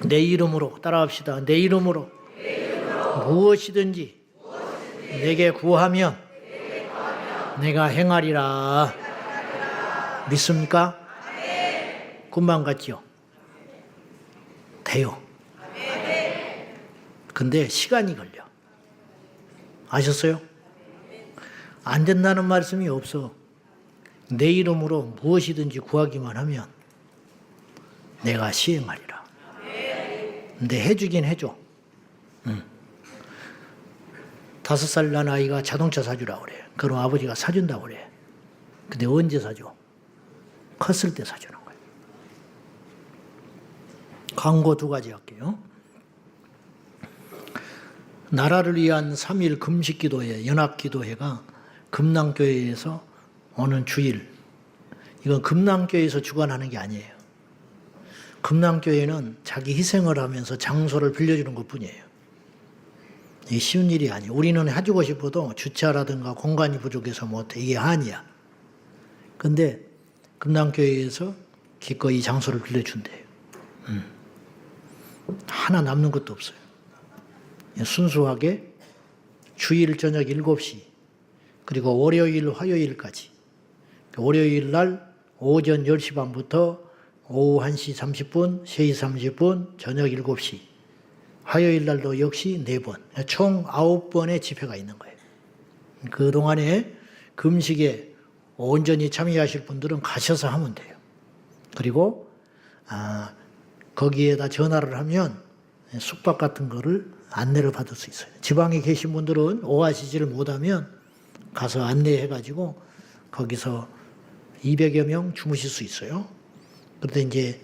내 이름으로 따라합시다. 내 이름으로 무엇이든지 내게 구하면 내가 행하리라. 믿습니까? 꿈만 같지요? 돼요. 근데 시간이 걸려. 아셨어요? 안 된다는 말씀이 없어. 내 이름으로 무엇이든지 구하기만 하면 내가 시행하리라. 근데 해주긴 해줘. 5살 난 아이가 자동차 사주라고 그래. 그럼 아버지가 사준다고 그래. 근데 언제 사줘? 컸을 때 사주는 거예요. 광고 2가지 할게요. 나라를 위한 3일 금식기도회, 연합기도회가 금남교회에서 오는 주일, 이건 금남교회에서 주관하는 게 아니에요. 금남교회는 자기 희생을 하면서 장소를 빌려주는 것뿐이에요. 이게 쉬운 일이 아니에요. 우리는 해주고 싶어도 주차라든가 공간이 부족해서 못해. 이게 한이야. 근데 금남교회에서 기꺼이 장소를 빌려준대요. 하나 남는 것도 없어요. 순수하게 주일 저녁 7시 그리고 월요일 화요일까지, 월요일 날 오전 10시 반부터 오후 1시 30분, 3시 30분, 저녁 7시, 화요일 날도 역시 4번, 총 9번의 집회가 있는 거예요. 그동안에 금식에 온전히 참여하실 분들은 가셔서 하면 돼요. 그리고 거기에다 전화를 하면 숙박 같은 거를 안내를 받을 수 있어요. 지방에 계신 분들은 오아시지를 못하면 가서 안내해가지고 거기서 200여 명 주무실 수 있어요. 그런데 이제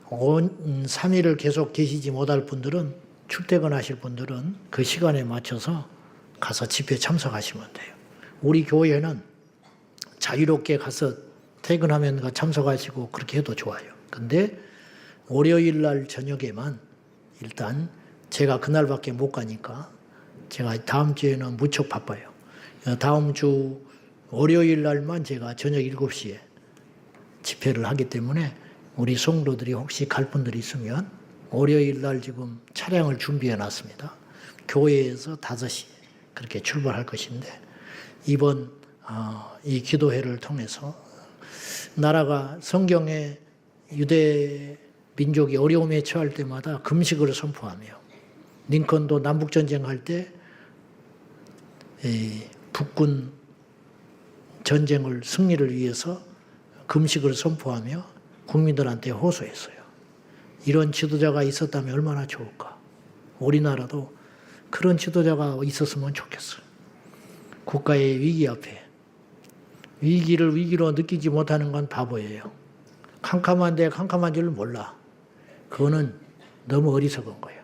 3일을 계속 계시지 못할 분들은, 출퇴근하실 분들은 그 시간에 맞춰서 가서 집회에 참석하시면 돼요. 우리 교회는 자유롭게 가서 퇴근하면 참석하시고 그렇게 해도 좋아요. 근데 월요일 날 저녁에만 일단 제가 그날밖에 못 가니까 제가 다음 주에는 무척 바빠요. 다음 주 월요일 날만 제가 저녁 7시에 집회를 하기 때문에 우리 성도들이 혹시 갈 분들이 있으면 월요일 날 지금 차량을 준비해 놨습니다. 교회에서 5시에 그렇게 출발할 것인데, 이번 이 기도회를 통해서 나라가 성경에 유대 민족이 어려움에 처할 때마다 금식을 선포하며, 링컨도 남북전쟁할 때 북군 전쟁을 승리를 위해서 금식을 선포하며 국민들한테 호소했어요. 이런 지도자가 있었다면 얼마나 좋을까. 우리나라도 그런 지도자가 있었으면 좋겠어요. 국가의 위기 앞에 위기를 위기로 느끼지 못하는 건 바보예요. 캄캄한데 캄캄한 줄 몰라. 그거는 너무 어리석은 거예요.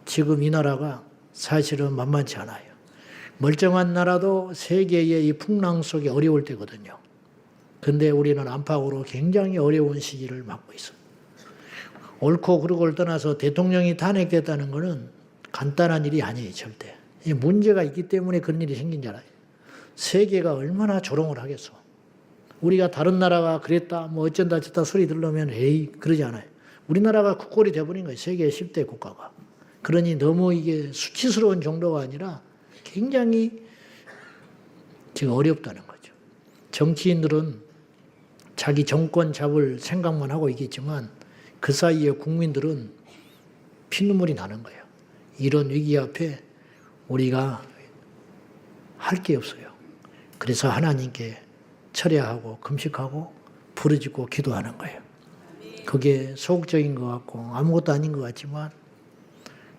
지금 이 나라가 사실은 만만치 않아요. 멀쩡한 나라도 세계의 이 풍랑 속에 어려울 때거든요. 근데 우리는 안팎으로 굉장히 어려운 시기를 맞고 있어요. 옳고 그르고를 떠나서 대통령이 탄핵됐다는 것은 간단한 일이 아니에요, 절대. 문제가 있기 때문에 그런 일이 생긴 줄 알아요. 세계가 얼마나 조롱을 하겠어. 우리가 다른 나라가 그랬다, 뭐 어쩐다 저쩐다 소리 들으면 에이, 그러지 않아요. 우리나라가 국골이 돼버린 거예요, 세계 10대 국가가. 그러니 너무 이게 수치스러운 정도가 아니라 굉장히 지금 어렵다는 거죠. 정치인들은 자기 정권 잡을 생각만 하고 있겠지만 그 사이에 국민들은 피눈물이 나는 거예요. 이런 위기 앞에 우리가 할 게 없어요. 그래서 하나님께 철야하고 금식하고 부르짖고 기도하는 거예요. 그게 소극적인 것 같고 아무것도 아닌 것 같지만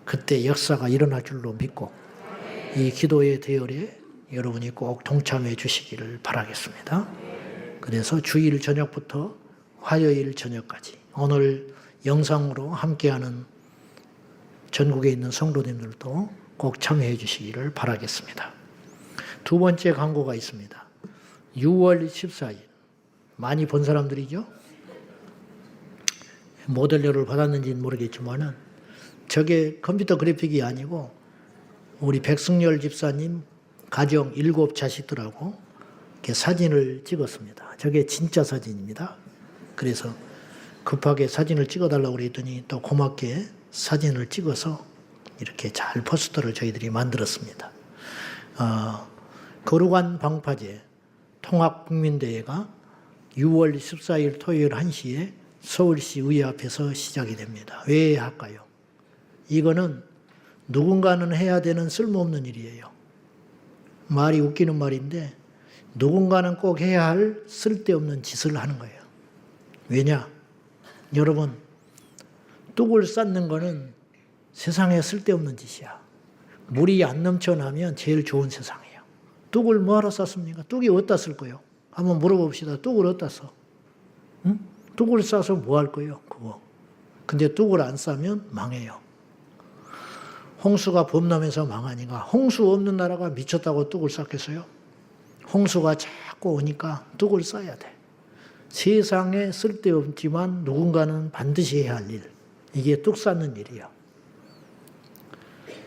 그때 역사가 일어날 줄로 믿고 이 기도의 대열에 여러분이 꼭 동참해 주시기를 바라겠습니다. 그래서 주일 저녁부터 화요일 저녁까지 오늘 영상으로 함께하는 전국에 있는 성도님들도 꼭 참여해 주시기를 바라겠습니다. 2번째 광고가 있습니다. 6월 14일 많이 본 사람들이죠? 모델료를 받았는지는 모르겠지만은 저게 컴퓨터 그래픽이 아니고 우리 백승열 집사님 가정 7 자식들하고 이렇게 사진을 찍었습니다. 저게 진짜 사진입니다. 그래서 급하게 사진을 찍어달라고 그랬더니 또 고맙게 사진을 찍어서 이렇게 잘 포스터를 저희들이 만들었습니다. 거룩한 방파제 통합국민대회가 6월 14일 토요일 1시에 서울시 의회 앞에서 시작이 됩니다. 왜 할까요? 이거는 누군가는 해야 되는 쓸모없는 일이에요. 말이 웃기는 말인데 누군가는 꼭 해야 할 쓸데없는 짓을 하는 거예요. 왜냐? 여러분, 뚝을 쌓는 거는 세상에 쓸데없는 짓이야. 물이 안 넘쳐나면 제일 좋은 세상이에요. 뚝을 뭐하러 쌓습니까? 뚝이 어디다 쓸 거예요? 한번 물어봅시다. 뚝을 어디다 써? 응? 뚝을 싸서 뭐 할 거예요? 그거. 근데 뚝을 안 싸면 망해요. 홍수가 범람해서 망하니까 홍수 없는 나라가 미쳤다고 뚝을 쌓겠어요? 홍수가 자꾸 오니까 뚝을 쌓아야 돼. 세상에 쓸데없지만 누군가는 반드시 해야 할 일. 이게 뚝 쌓는 일이야.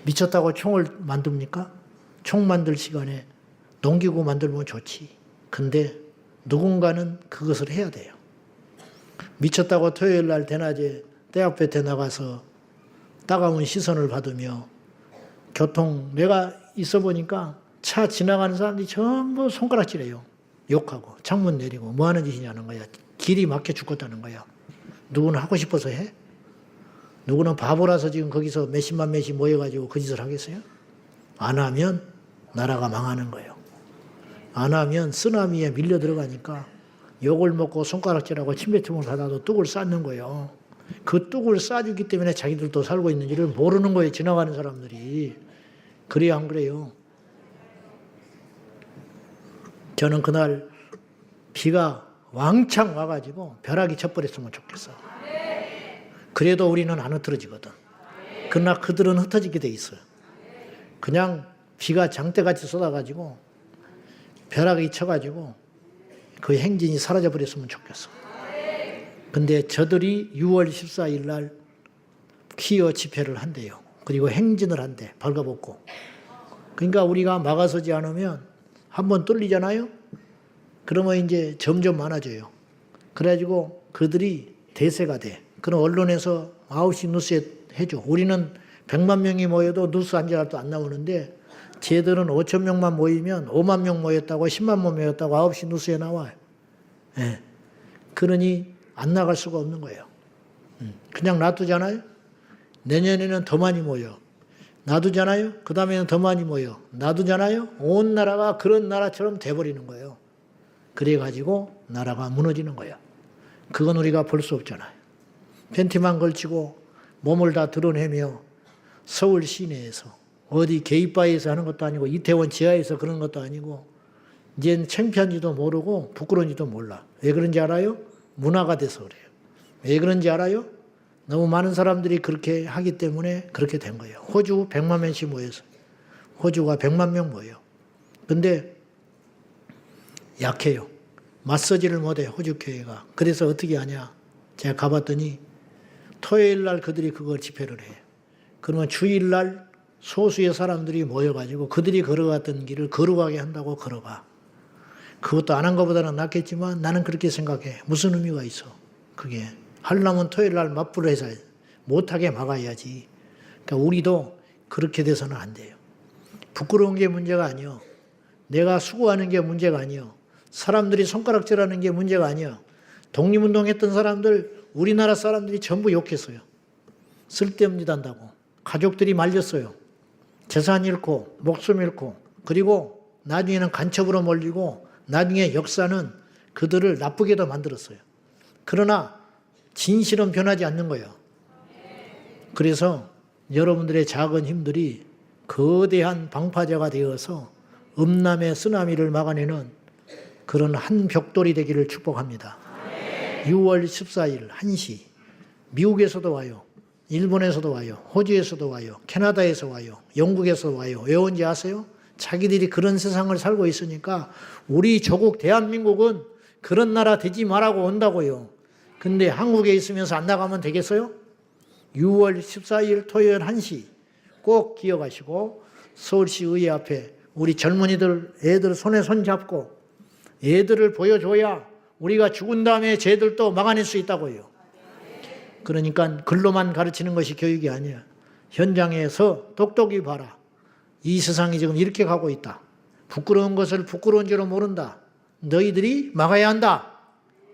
미쳤다고 총을 만듭니까? 총 만들 시간에 농기구 만들면 좋지. 근데 누군가는 그것을 해야 돼요. 미쳤다고 토요일 날 대낮에 대학볕에 나가서 따가운 시선을 받으며 내가 있어 보니까 차 지나가는 사람들이 전부 손가락질해요. 욕하고 창문 내리고 뭐 하는 짓이냐는 거야. 길이 막혀 죽겠다는 거야. 누구는 하고 싶어서 해? 누구는 바보라서 지금 거기서 몇십만 명씩 모여가지고 그 짓을 하겠어요? 안 하면 나라가 망하는 거예요. 안 하면 쓰나미에 밀려 들어가니까 욕을 먹고 손가락질하고 침뱉음을 받아도 뚝을 쌓는 거예요. 그 뚝을 쌓아주기 때문에 자기들도 살고 있는지를 모르는 거예요. 지나가는 사람들이. 그래야 안 그래요? 저는 그날 비가 왕창 와가지고 벼락이 쳐버렸으면 좋겠어. 그래도 우리는 안 흩어지거든. 그러나 그들은 흩어지게 돼 있어요. 그냥 비가 장대같이 쏟아가지고 벼락이 쳐가지고 그 행진이 사라져버렸으면 좋겠어. 근데 저들이 6월 14일 날 퀴어 집회를 한대요. 그리고 행진을 한대. 발가벗고. 그러니까 우리가 막아서지 않으면 한번 뚫리잖아요. 그러면 이제 점점 많아져요. 그래가지고 그들이 대세가 돼. 그럼 언론에서 9시 뉴스에 해줘. 우리는 100만 명이 모여도 뉴스 한 자리도 안 나오는데 쟤들은 5천 명만 모이면 5만 명 모였다고 10만 명 모였다고 9시 뉴스에 나와요. 예. 그러니 안 나갈 수가 없는 거예요. 그냥 놔두잖아요. 내년에는 더 많이 모여. 놔두잖아요. 그 다음에는 더 많이 모여. 놔두잖아요. 온 나라가 그런 나라처럼 돼버리는 거예요. 그래가지고 나라가 무너지는 거예요. 그건 우리가 볼 수 없잖아요. 팬티만 걸치고 몸을 다 드러내며 서울 시내에서 어디 게이바에서 하는 것도 아니고 이태원 지하에서 그런 것도 아니고 이제는 창피한지도 모르고 부끄러운지도 몰라. 왜 그런지 알아요? 문화가 돼서 그래요. 왜 그런지 알아요? 너무 많은 사람들이 그렇게 하기 때문에 그렇게 된 거예요. 호주 100만 명씩 모여서. 호주가 100만 명 모여. 근데 약해요. 맞서지를 못해, 호주 교회가. 그래서 어떻게 하냐. 제가 가봤더니 토요일 날 그들이 그걸 집회를 해. 그러면 주일 날 소수의 사람들이 모여가지고 그들이 걸어갔던 길을 거룩하게 한다고 걸어가. 그것도 안 한 것보다는 낫겠지만 나는 그렇게 생각해. 무슨 의미가 있어? 그게. 하려면 토요일 날 맞불을 해서 못하게 막아야지. 그러니까 우리도 그렇게 돼서는 안 돼요. 부끄러운 게 문제가 아니요. 내가 수고하는 게 문제가 아니요. 사람들이 손가락질하는 게 문제가 아니요. 독립운동했던 사람들, 우리나라 사람들이 전부 욕했어요. 쓸데없는 짓 한다고. 가족들이 말렸어요. 재산 잃고 목숨 잃고 그리고 나중에는 간첩으로 몰리고 나중에 역사는 그들을 나쁘게도 만들었어요. 그러나 진실은 변하지 않는 거예요. 그래서 여러분들의 작은 힘들이 거대한 방파제가 되어서 음남의 쓰나미를 막아내는 그런 한 벽돌이 되기를 축복합니다. 6월 14일 1시 미국에서도 와요. 일본에서도 와요. 호주에서도 와요. 캐나다에서 와요. 영국에서 와요. 왜 온지 아세요? 자기들이 그런 세상을 살고 있으니까 우리 조국 대한민국은 그런 나라 되지 말라고 온다고요. 근데 한국에 있으면서 안 나가면 되겠어요? 6월 14일 토요일 1시 꼭 기억하시고 서울시 의회 앞에 우리 젊은이들 애들 손에 손 잡고 애들을 보여줘야 우리가 죽은 다음에 쟤들도 막아낼 수 있다고요. 그러니까 글로만 가르치는 것이 교육이 아니야. 현장에서 똑똑히 봐라. 이 세상이 지금 이렇게 가고 있다. 부끄러운 것을 부끄러운 줄로 모른다. 너희들이 막아야 한다.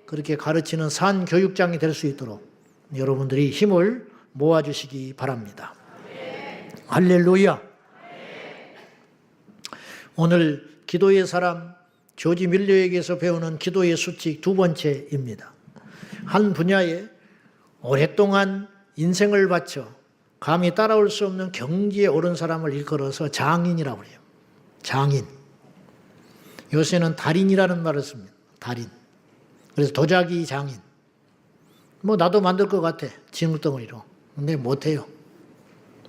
그렇게 가르치는 산 교육장이 될 수 있도록 여러분들이 힘을 모아주시기 바랍니다. 할렐루야. 오늘 기도의 사람 조지 밀러에게서 배우는 기도의 수칙 두 번째입니다. 한 분야에 오랫동안 인생을 바쳐 감히 따라올 수 없는 경지에 오른 사람을 일컬어서 장인이라고 해요. 장인. 요새는 달인이라는 말을 씁니다. 달인. 그래서 도자기 장인. 뭐 나도 만들 것 같아. 진흙덩어리로. 근데 못해요.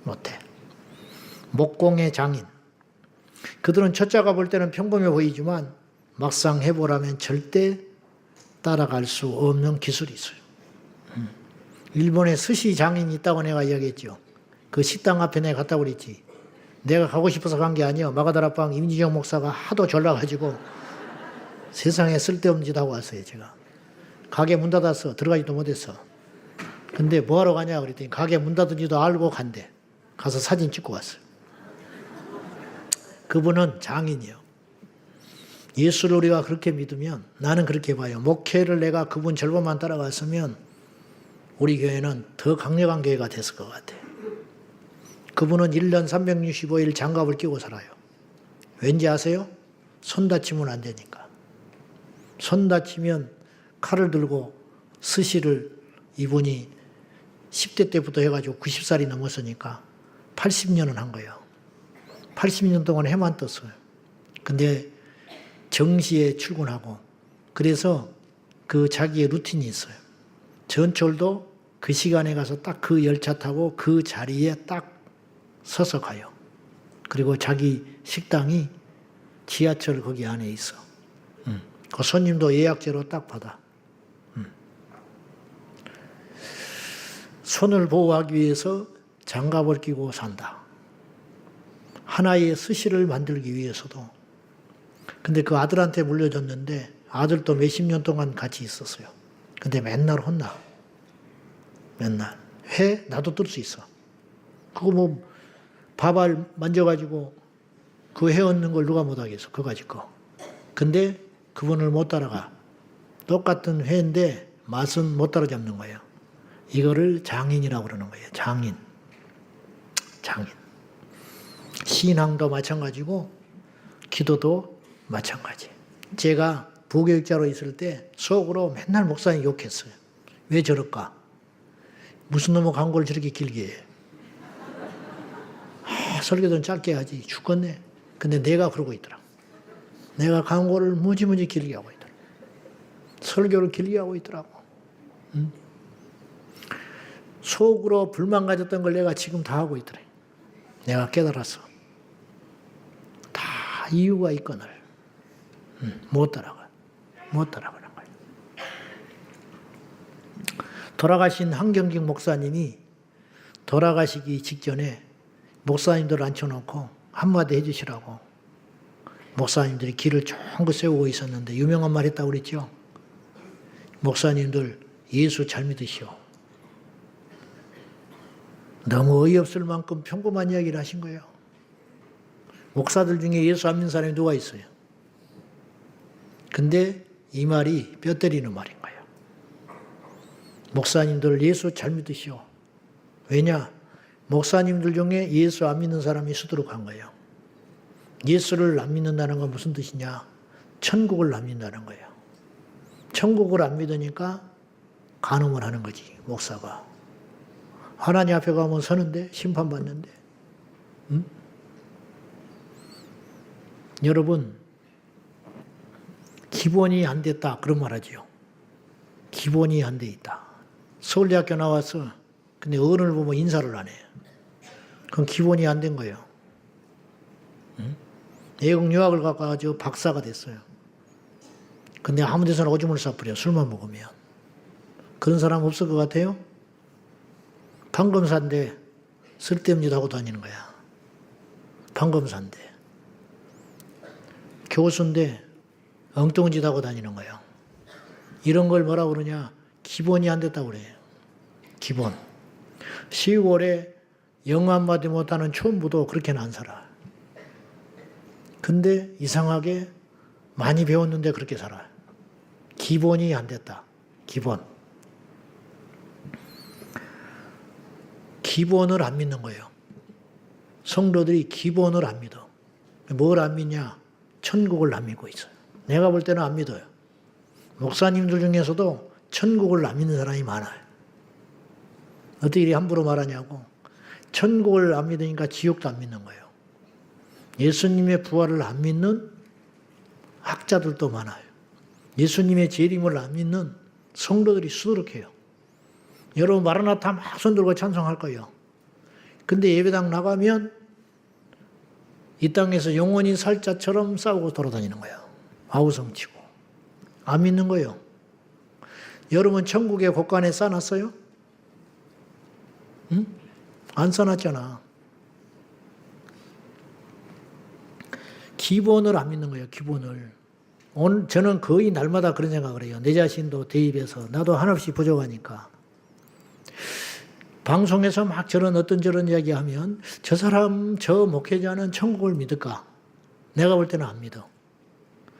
못해. 목공의 장인. 그들은 첫자가 볼 때는 평범해 보이지만 막상 해보라면 절대 따라갈 수 없는 기술이 있어요. 일본에 스시 장인이 있다고 내가 이야기했죠. 그 식당 앞에 내가 갔다고 그랬지. 내가 가고 싶어서 간 게 아니야. 마가다락방 임지정 목사가 하도 졸라가지고 세상에 쓸데없는 짓 하고 왔어요. 제가. 가게 문 닫았어. 들어가지도 못했어. 근데 뭐하러 가냐 그랬더니 가게 문 닫은지도 알고 간대. 가서 사진 찍고 왔어요. 그분은 장인이요. 예수를 우리가 그렇게 믿으면 나는 그렇게 봐요. 목회를 내가 그분 절반만 따라갔으면 우리 교회는 더 강력한 교회가 됐을 것 같아요. 그분은 1년 365일 장갑을 끼고 살아요. 왠지 아세요? 손 다치면 안 되니까. 손 다치면 칼을 들고 스시를 이분이 10대 때부터 해가지고 90살이 넘었으니까 80년은 한 거예요. 80년 동안 해만 떴어요. 근데 정시에 출근하고 그래서 그 자기의 루틴이 있어요. 전철도 그 시간에 가서 딱 그 열차 타고 그 자리에 딱 서서 가요. 그리고 자기 식당이 지하철 거기 안에 있어. 그 손님도 예약제로 딱 받아. 손을 보호하기 위해서 장갑을 끼고 산다. 하나의 스시를 만들기 위해서도. 근데 그 아들한테 물려줬는데 아들도 몇십 년 동안 같이 있었어요. 근데 맨날 혼나. 맨날. 회 나도 뜰 수 있어. 그거 뭐 밥알 만져가지고 그 회 얻는 걸 누가 못하겠어. 그거 가지고. 근데 그분을 못 따라가. 똑같은 회인데 맛은 못 따라잡는 거예요. 이거를 장인이라고 그러는 거예요. 장인. 장인. 신앙도 마찬가지고 기도도 마찬가지. 제가 부교육자로 있을 때 속으로 맨날 목사님 욕했어요. 왜 저럴까? 무슨 놈의 광고를 저렇게 길게 해. 설교는 짧게 하지. 죽겠네. 근데 내가 그러고 있더라. 내가 광고를 무지무지 길게 하고 있더라. 설교를 길게 하고 있더라고. 속으로 불만 가졌던 걸 내가 지금 다 하고 있더라. 내가 깨달았어. 다 이유가 있거늘. 못 따라가. 못 따라가는 거예요. 돌아가신 한경직 목사님이 돌아가시기 직전에 목사님들 앉혀놓고 한마디 해주시라고 목사님들이 길을 쫑긋 세우고 있었는데 유명한 말 했다고 그랬죠. 목사님들 예수 잘 믿으시오. 너무 어이없을 만큼 평범한 이야기를 하신 거예요. 목사들 중에 예수 안 믿는 사람이 누가 있어요? 근데 이 말이 뼈 때리는 말인 거예요. 목사님들 예수 잘 믿으시오. 왜냐? 목사님들 중에 예수 안 믿는 사람이 수두룩한 거예요. 예수를 안 믿는다는 건 무슨 뜻이냐? 천국을 안 믿는다는 거예요. 천국을 안 믿으니까 간음을 하는 거지, 목사가. 하나님 앞에 가면 서는데, 심판받는데. 여러분, 기본이 안 됐다. 그런 말 하지요. 기본이 안 돼 있다. 서울대학교 나와서, 근데 어른을 보면 인사를 안 해. 그건 기본이 안 된 거예요. 외국 유학을 가가지고 박사가 됐어요. 근데 아무 데서나 오줌을 싸버려. 술만 먹으면. 그런 사람 없을 것 같아요? 판검사인데 쓸데없는 짓 하고 다니는 거야. 판검사인데. 교수인데 엉뚱한 짓 하고 다니는 거예요. 이런 걸 뭐라고 그러냐? 기본이 안 됐다고 그래요. 기본. 10월에 영어 한마디 못하는 초음부도 그렇게는 안 살아. 근데 이상하게 많이 배웠는데 그렇게 살아. 기본이 안 됐다. 기본. 기본을 안 믿는 거예요. 성도들이 기본을 안 믿어. 뭘 안 믿냐? 천국을 안 믿고 있어요. 내가 볼 때는 안 믿어요. 목사님들 중에서도 천국을 안 믿는 사람이 많아요. 어떻게 이리 함부로 말하냐고. 천국을 안 믿으니까 지옥도 안 믿는 거예요. 예수님의 부활을 안 믿는 학자들도 많아요. 예수님의 재림을 안 믿는 성도들이 수두룩해요. 여러분 마라나타 막 손들고 찬송할 거예요. 근데 예배당 나가면 이 땅에서 영원히 살 자처럼 싸우고 돌아다니는 거예요. 아우성치고. 안 믿는 거예요. 여러분 천국의 곳간에 싸놨어요? 응? 안 싸놨잖아. 기본을 안 믿는 거예요. 기본을. 오늘 저는 거의 날마다 그런 생각을 해요. 내 자신도 대입해서. 나도 한없이 부족하니까. 방송에서 막 저런 이야기하면 저 사람, 저 목회자는 천국을 믿을까? 내가 볼 때는 안 믿어.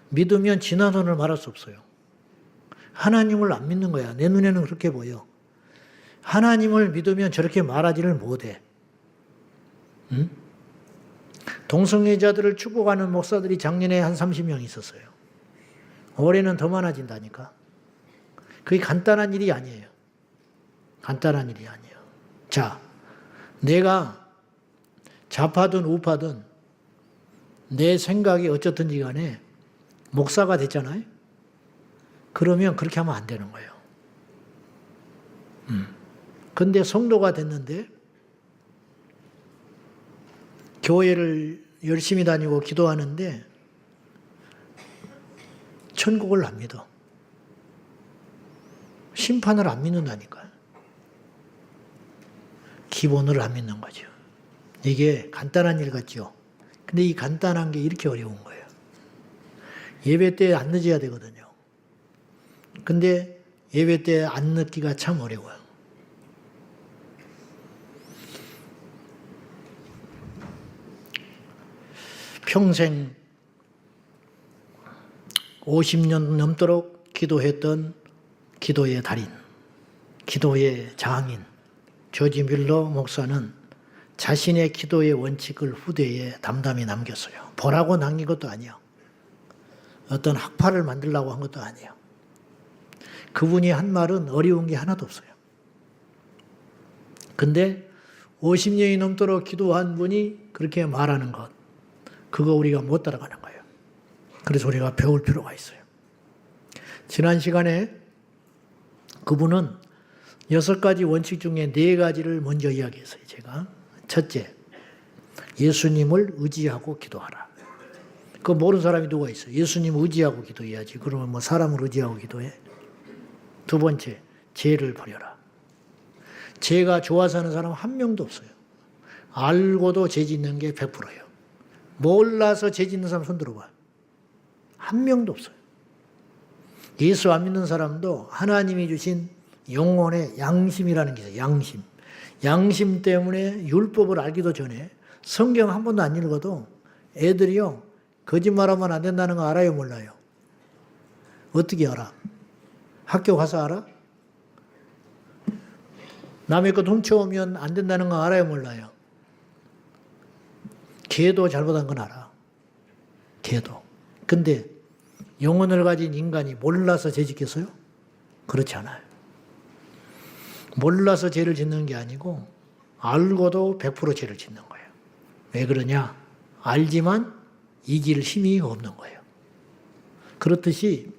믿으면 지난 혼을 말할 수 없어요. 하나님을 안 믿는 거야. 내 눈에는 그렇게 보여. 하나님을 믿으면 저렇게 말하지를 못해. 응? 동성애자들을 축복하는 목사들이 작년에 한 30명 있었어요. 올해는 더 많아진다니까. 그게 간단한 일이 아니에요. 간단한 일이 아니에요. 자, 내가 좌파든 우파든 내 생각이 어쨌든지 간에 목사가 됐잖아요. 그러면 그렇게 하면 안 되는 거예요. 근데 성도가 됐는데 교회를 열심히 다니고 기도하는데 천국을 안 믿어. 심판을 안 믿는다니까요. 기본을 안 믿는 거죠. 이게 간단한 일 같죠. 근데 이 간단한 게 이렇게 어려운 거예요. 예배 때 안 늦어야 되거든요. 근데 예배 때 안 늦기가 참 어려워요. 평생 50년 넘도록 기도했던 기도의 달인, 기도의 장인 조지 뮬러 목사는 자신의 기도의 원칙을 후대에 담담히 남겼어요. 보라고 남긴 것도 아니에요. 어떤 학파를 만들려고 한 것도 아니에요. 그분이 한 말은 어려운 게 하나도 없어요. 근데 50년이 넘도록 기도한 분이 그렇게 말하는 것, 그거 우리가 못 따라가는 거예요. 그래서 우리가 배울 필요가 있어요. 지난 시간에 그분은 6가지 원칙 중에 4가지를 먼저 이야기했어요. 제가. 첫째, 예수님을 의지하고 기도하라. 그거 모르는 사람이 누가 있어요? 예수님 의지하고 기도해야지. 그러면 뭐 사람을 의지하고 기도해? 두 번째, 죄를 버려라. 죄가 좋아서 하는 사람 한 명도 없어요. 알고도 죄 짓는 게 100%예요. 몰라서 죄 짓는 사람 손 들어봐. 한 명도 없어요. 예수 안 믿는 사람도 하나님이 주신 영혼의 양심이라는 게 있어요. 양심. 양심 때문에 율법을 알기도 전에 성경 한 번도 안 읽어도 애들이요, 거짓말하면 안 된다는 거 알아요, 몰라요? 어떻게 알아? 학교 가서 알아? 남의 것 훔쳐오면 안 된다는 거 알아요, 몰라요? 개도 잘못한 건 알아. 개도. 근데 영혼을 가진 인간이 몰라서 죄 짓겠어요? 그렇지 않아요. 몰라서 죄를 짓는 게 아니고 알고도 100% 죄를 짓는 거예요. 왜 그러냐? 알지만 이길 힘이 없는 거예요. 그렇듯이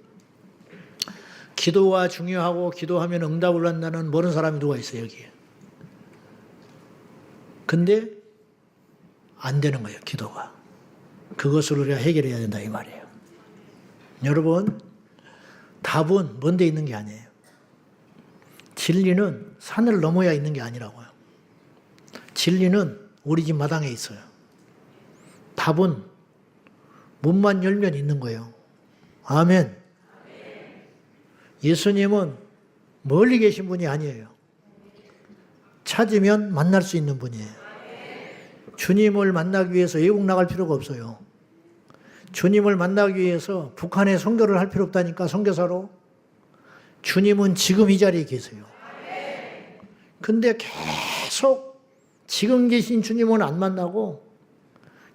기도가 중요하고 기도하면 응답을 한다는 모르는 사람이 누가 있어요, 여기에. 근데 안 되는 거예요, 기도가. 그것을 우리가 해결해야 된다, 이 말이에요. 여러분, 답은 먼 데 있는 게 아니에요. 진리는 산을 넘어야 있는 게 아니라고요. 진리는 우리 집 마당에 있어요. 답은 문만 열면 있는 거예요. 아멘. 예수님은 멀리 계신 분이 아니에요. 찾으면 만날 수 있는 분이에요. 주님을 만나기 위해서 외국 나갈 필요가 없어요. 주님을 만나기 위해서 북한에 선교를 할 필요 없다니까, 선교사로. 주님은 지금 이 자리에 계세요. 근데 계속 지금 계신 주님은 안 만나고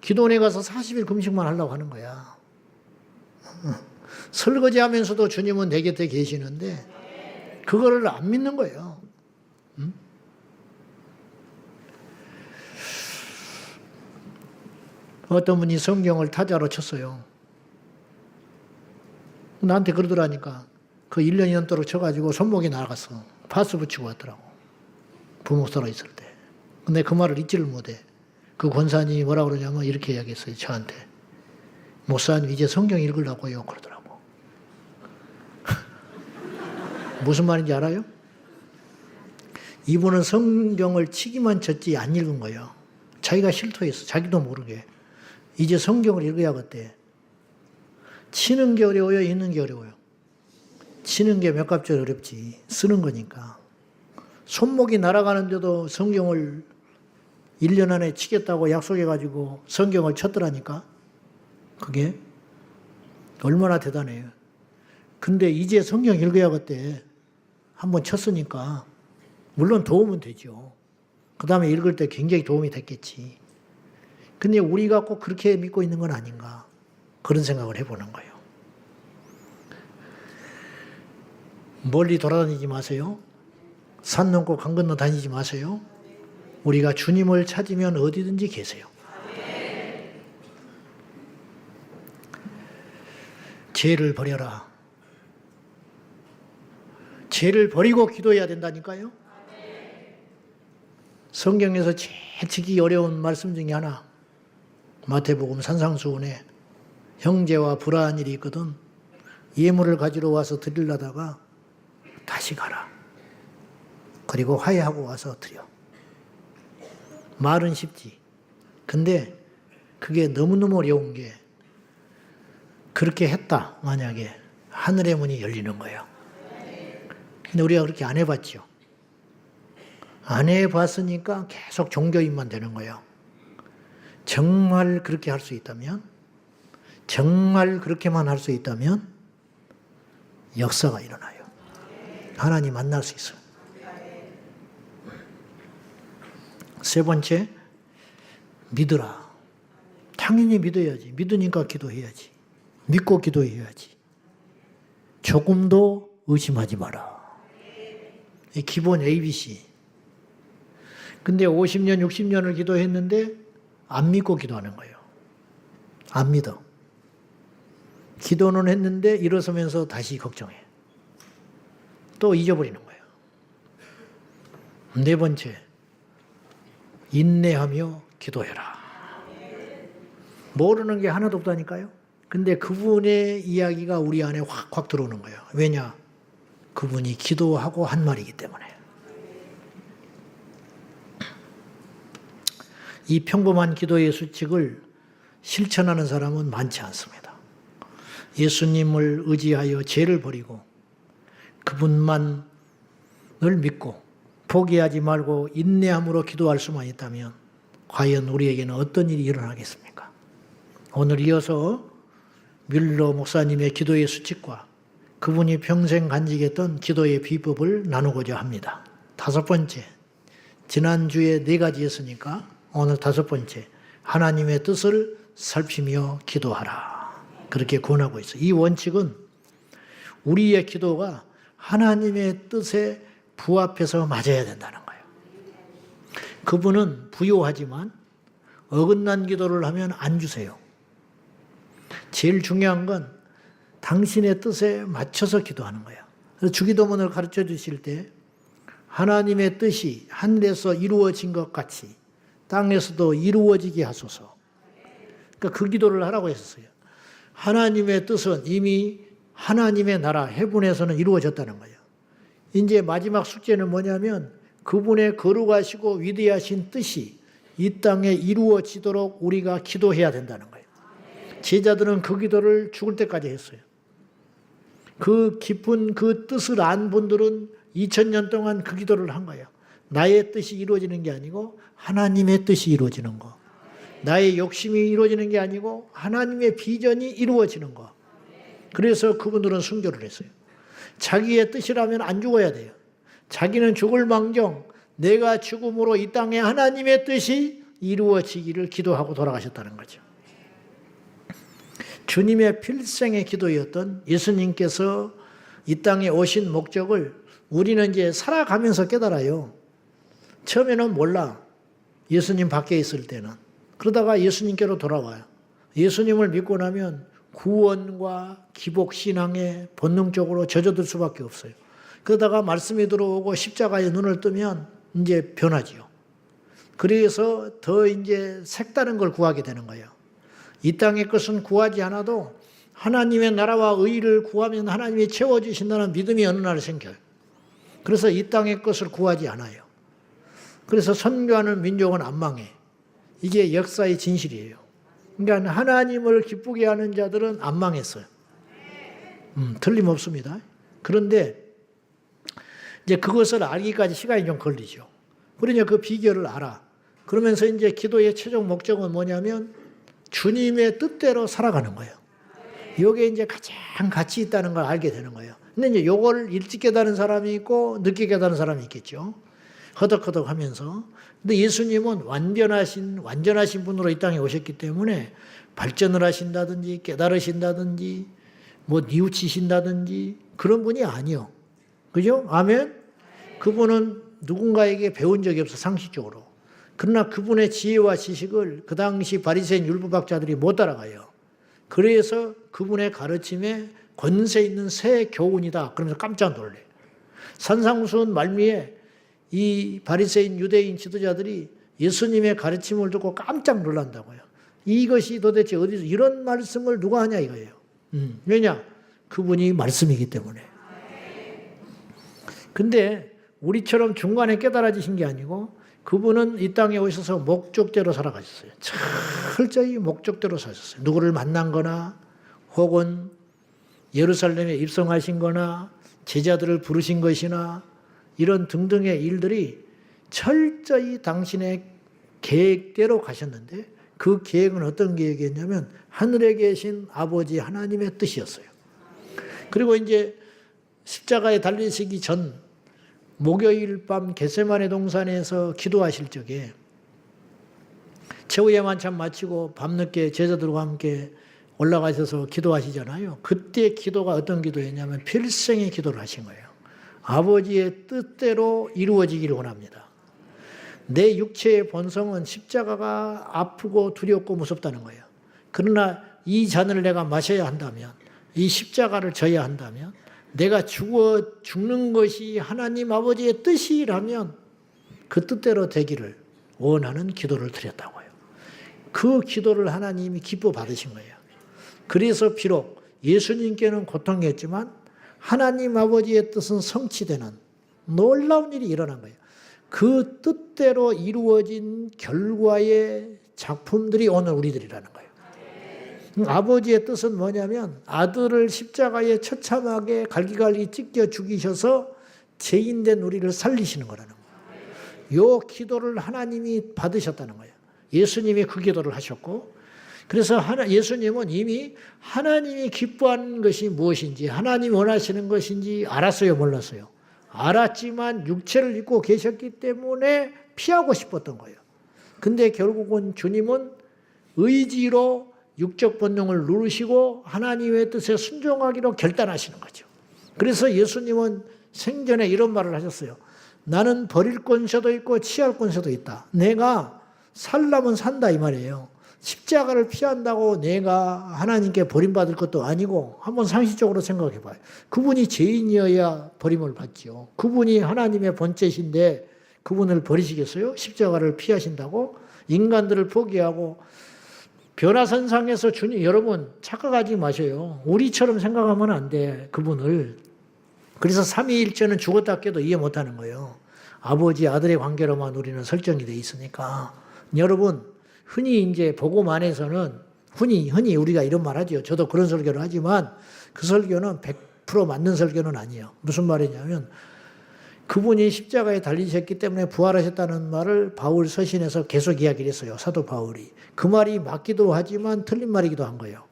기도원에 가서 40일 금식만 하려고 하는 거야. 설거지하면서도 주님은 내 곁에 계시는데 그거를 안 믿는 거예요. 어떤 분이 성경을 타자로 쳤어요. 나한테 그러더라니까. 그 1년 2년도록 쳐가지고 손목이 나갔어. 파스 붙이고 왔더라고. 부목사로 있을 때. 근데 그 말을 잊지를 못해. 그 권사님이 뭐라 그러냐면 이렇게 이야기했어요. 저한테. 목사님 이제 성경 읽으려고요. 그러더라고. 무슨 말인지 알아요? 이분은 성경을 치기만 쳤지 안 읽은 거예요. 자기가 실토했어. 자기도 모르게. 이제 성경을 읽어야겠대. 치는 게 어려워요? 읽는 게 어려워요? 치는 게 몇 갑절 어렵지. 쓰는 거니까. 손목이 날아가는데도 성경을 1년 안에 치겠다고 약속해가지고 성경을 쳤더라니까. 그게 얼마나 대단해요. 근데 이제 성경 읽어야겠대. 한번 쳤으니까. 물론 도움은 되죠. 그 다음에 읽을 때 굉장히 도움이 됐겠지. 근데 우리가 꼭 그렇게 믿고 있는 건 아닌가. 그런 생각을 해보는 거예요. 멀리 돌아다니지 마세요. 산 넘고 강 건너 다니지 마세요. 우리가 주님을 찾으면 어디든지 계세요. 죄를 버려라. 죄를 버리고 기도해야 된다니까요. 성경에서 제일 지기 어려운 말씀 중에 하나. 마태복음 산상수훈에 형제와 불화한 일이 있거든. 예물을 가지러 와서 드리려다가 다시 가라. 그리고 화해하고 와서 드려. 말은 쉽지. 근데 그게 너무너무 어려운 게 그렇게 했다. 만약에 하늘의 문이 열리는 거예요. 근데 우리가 그렇게 안 해봤죠. 안 해봤으니까 계속 종교인만 되는 거예요. 정말 그렇게 할 수 있다면, 정말 그렇게만 할 수 있다면 역사가 일어나요. 하나님 만날 수 있어요. 세 번째, 믿으라. 당연히 믿어야지. 믿으니까 기도해야지. 믿고 기도해야지. 조금도 의심하지 마라. 기본 ABC. 근데 50년, 60년을 기도했는데 안 믿고 기도하는 거예요. 안 믿어. 기도는 했는데 일어서면서 다시 걱정해. 또 잊어버리는 거예요. 네 번째, 인내하며 기도해라. 모르는 게 하나도 없다니까요. 근데 그분의 이야기가 우리 안에 확 들어오는 거예요. 왜냐? 그분이 기도하고 한 말이기 때문에. 이 평범한 기도의 수칙을 실천하는 사람은 많지 않습니다. 예수님을 의지하여 죄를 버리고 그분만을 믿고 포기하지 말고 인내함으로 기도할 수만 있다면 과연 우리에게는 어떤 일이 일어나겠습니까? 오늘 이어서 뮬러 목사님의 기도의 수칙과 그분이 평생 간직했던 기도의 비법을 나누고자 합니다. 다섯 번째, 지난주에 4가지 했으니까 오늘 다섯 번째, 하나님의 뜻을 살피며 기도하라. 그렇게 권하고 있어요. 이 원칙은 우리의 기도가 하나님의 뜻에 부합해서 맞아야 된다는 거예요. 그분은 부요하지만 어긋난 기도를 하면 안 주세요. 제일 중요한 건 당신의 뜻에 맞춰서 기도하는 거예요. 그래서 주기도문을 가르쳐 주실 때 하나님의 뜻이 하늘에서 이루어진 것 같이 땅에서도 이루어지게 하소서. 그러니까 그 기도를 하라고 했었어요. 하나님의 뜻은 이미 하나님의 나라 헤븐에서는 이루어졌다는 거예요. 이제 마지막 숙제는 뭐냐면 그분의 거룩하시고 위대하신 뜻이 이 땅에 이루어지도록 우리가 기도해야 된다는 거예요. 제자들은 그 기도를 죽을 때까지 했어요. 그 깊은 그 뜻을 안 분들은 2000년 동안 그 기도를 한 거예요. 나의 뜻이 이루어지는 게 아니고 하나님의 뜻이 이루어지는 거. 나의 욕심이 이루어지는 게 아니고 하나님의 비전이 이루어지는 거. 그래서 그분들은 순교를 했어요. 자기의 뜻이라면 안 죽어야 돼요. 자기는 죽을 망정 내가 죽음으로 이 땅에 하나님의 뜻이 이루어지기를 기도하고 돌아가셨다는 거죠. 주님의 필생의 기도였던 예수님께서 이 땅에 오신 목적을 우리는 이제 살아가면서 깨달아요. 처음에는 몰라. 예수님 밖에 있을 때는. 그러다가 예수님께로 돌아와요. 예수님을 믿고 나면 구원과 기복신앙에 본능적으로 젖어들 수밖에 없어요. 그러다가 말씀이 들어오고 십자가에 눈을 뜨면 이제 변하지요. 그래서 더 이제 색다른 걸 구하게 되는 거예요. 이 땅의 것은 구하지 않아도 하나님의 나라와 의를 구하면 하나님이 채워주신다는 믿음이 어느 날 생겨요. 그래서 이 땅의 것을 구하지 않아요. 그래서 선교하는 민족은 안 망해. 이게 역사의 진실이에요. 그러니까 하나님을 기쁘게 하는 자들은 안 망했어요. 틀림없습니다. 그런데 이제 그것을 알기까지 시간이 좀 걸리죠. 그러니까 그 비결을 알아. 그러면서 이제 기도의 최종 목적은 뭐냐면 주님의 뜻대로 살아가는 거예요. 이게 이제 가장 가치 있다는 걸 알게 되는 거예요. 근데 이제 요걸 일찍 깨달은 사람이 있고 늦게 깨달은 사람이 있겠죠. 허덕허덕 하면서. 근데 예수님은 완전하신 분으로 이 땅에 오셨기 때문에 발전을 하신다든지 깨달으신다든지 뭐 뉘우치신다든지 그런 분이 아니요. 그죠? 아멘? 그분은 누군가에게 배운 적이 없어, 상식적으로. 그러나 그분의 지혜와 지식을 그 당시 바리새인 율법학자들이 못 따라가요. 그래서 그분의 가르침에 권세 있는 새 교훈이다. 그러면서 깜짝 놀래. 산상수훈 말미에 이 바리새인 유대인 지도자들이 예수님의 가르침을 듣고 깜짝 놀란다고요. 이것이 도대체 어디서 이런 말씀을 누가 하냐 이거예요. 왜냐? 그분이 말씀이기 때문에. 근데 우리처럼 중간에 깨달아지신 게 아니고 그분은 이 땅에 오셔서 목적대로 살아가셨어요. 철저히 목적대로 사셨어요. 누구를 만난 거나 혹은 예루살렘에 입성하신 거나 제자들을 부르신 것이나 이런 등등의 일들이 철저히 당신의 계획대로 가셨는데 그 계획은 어떤 계획이었냐면 하늘에 계신 아버지 하나님의 뜻이었어요. 그리고 이제 십자가에 달리시기 전 목요일 밤 겟세마네 동산에서 기도하실 적에 최후의 만찬 마치고 밤늦게 제자들과 함께 올라가셔서 기도하시잖아요. 그때 기도가 어떤 기도였냐면 필생의 기도를 하신 거예요. 아버지의 뜻대로 이루어지기를 원합니다. 내 육체의 본성은 십자가가 아프고 두렵고 무섭다는 거예요. 그러나 이 잔을 내가 마셔야 한다면, 이 십자가를 져야 한다면, 내가 죽는 것이 하나님 아버지의 뜻이라면 그 뜻대로 되기를 원하는 기도를 드렸다고요. 그 기도를 하나님이 기뻐 받으신 거예요. 그래서 비록 예수님께는 고통이었지만 하나님 아버지의 뜻은 성취되는 놀라운 일이 일어난 거예요. 그 뜻대로 이루어진 결과의 작품들이 오늘 우리들이라는 거예요. 아버지의 뜻은 뭐냐면 아들을 십자가에 처참하게 갈기갈기 찢겨 죽이셔서 죄인된 우리를 살리시는 거라는 거예요. 요 기도를 하나님이 받으셨다는 거예요. 예수님이 그 기도를 하셨고, 그래서 예수님은 이미 하나님이 기뻐하는 것이 무엇인지, 하나님이 원하시는 것인지 알았어요, 몰랐어요? 알았지만 육체를 입고 계셨기 때문에 피하고 싶었던 거예요. 근데 결국은 주님은 의지로 육적 본능을 누르시고 하나님의 뜻에 순종하기로 결단하시는 거죠. 그래서 예수님은 생전에 이런 말을 하셨어요. 나는 버릴 권세도 있고 취할 권세도 있다. 내가 살라면 산다 이 말이에요. 십자가를 피한다고 내가 하나님께 버림받을 것도 아니고 한번 상식적으로 생각해 봐요. 그분이 죄인이어야 버림을 받지요. 그분이 하나님의 본체신데 그분을 버리시겠어요? 십자가를 피하신다고? 인간들을 포기하고 변화선상에서 주님, 여러분 착각하지 마셔요. 우리처럼 생각하면 안 돼, 그분을. 그래서 삼위일체는 죽었다 깨도 이해 못하는 거예요. 아버지 아들의 관계로만 우리는 설정이 돼 있으니까. 여러분 흔히 이제 복음 안에서는 흔히 우리가 이런 말 하죠. 저도 그런 설교를 하지만 그 설교는 100% 맞는 설교는 아니에요. 무슨 말이냐면 그분이 십자가에 달리셨기 때문에 부활하셨다는 말을 바울 서신에서 계속 이야기를 했어요. 사도 바울이. 그 말이 맞기도 하지만 틀린 말이기도 한 거예요.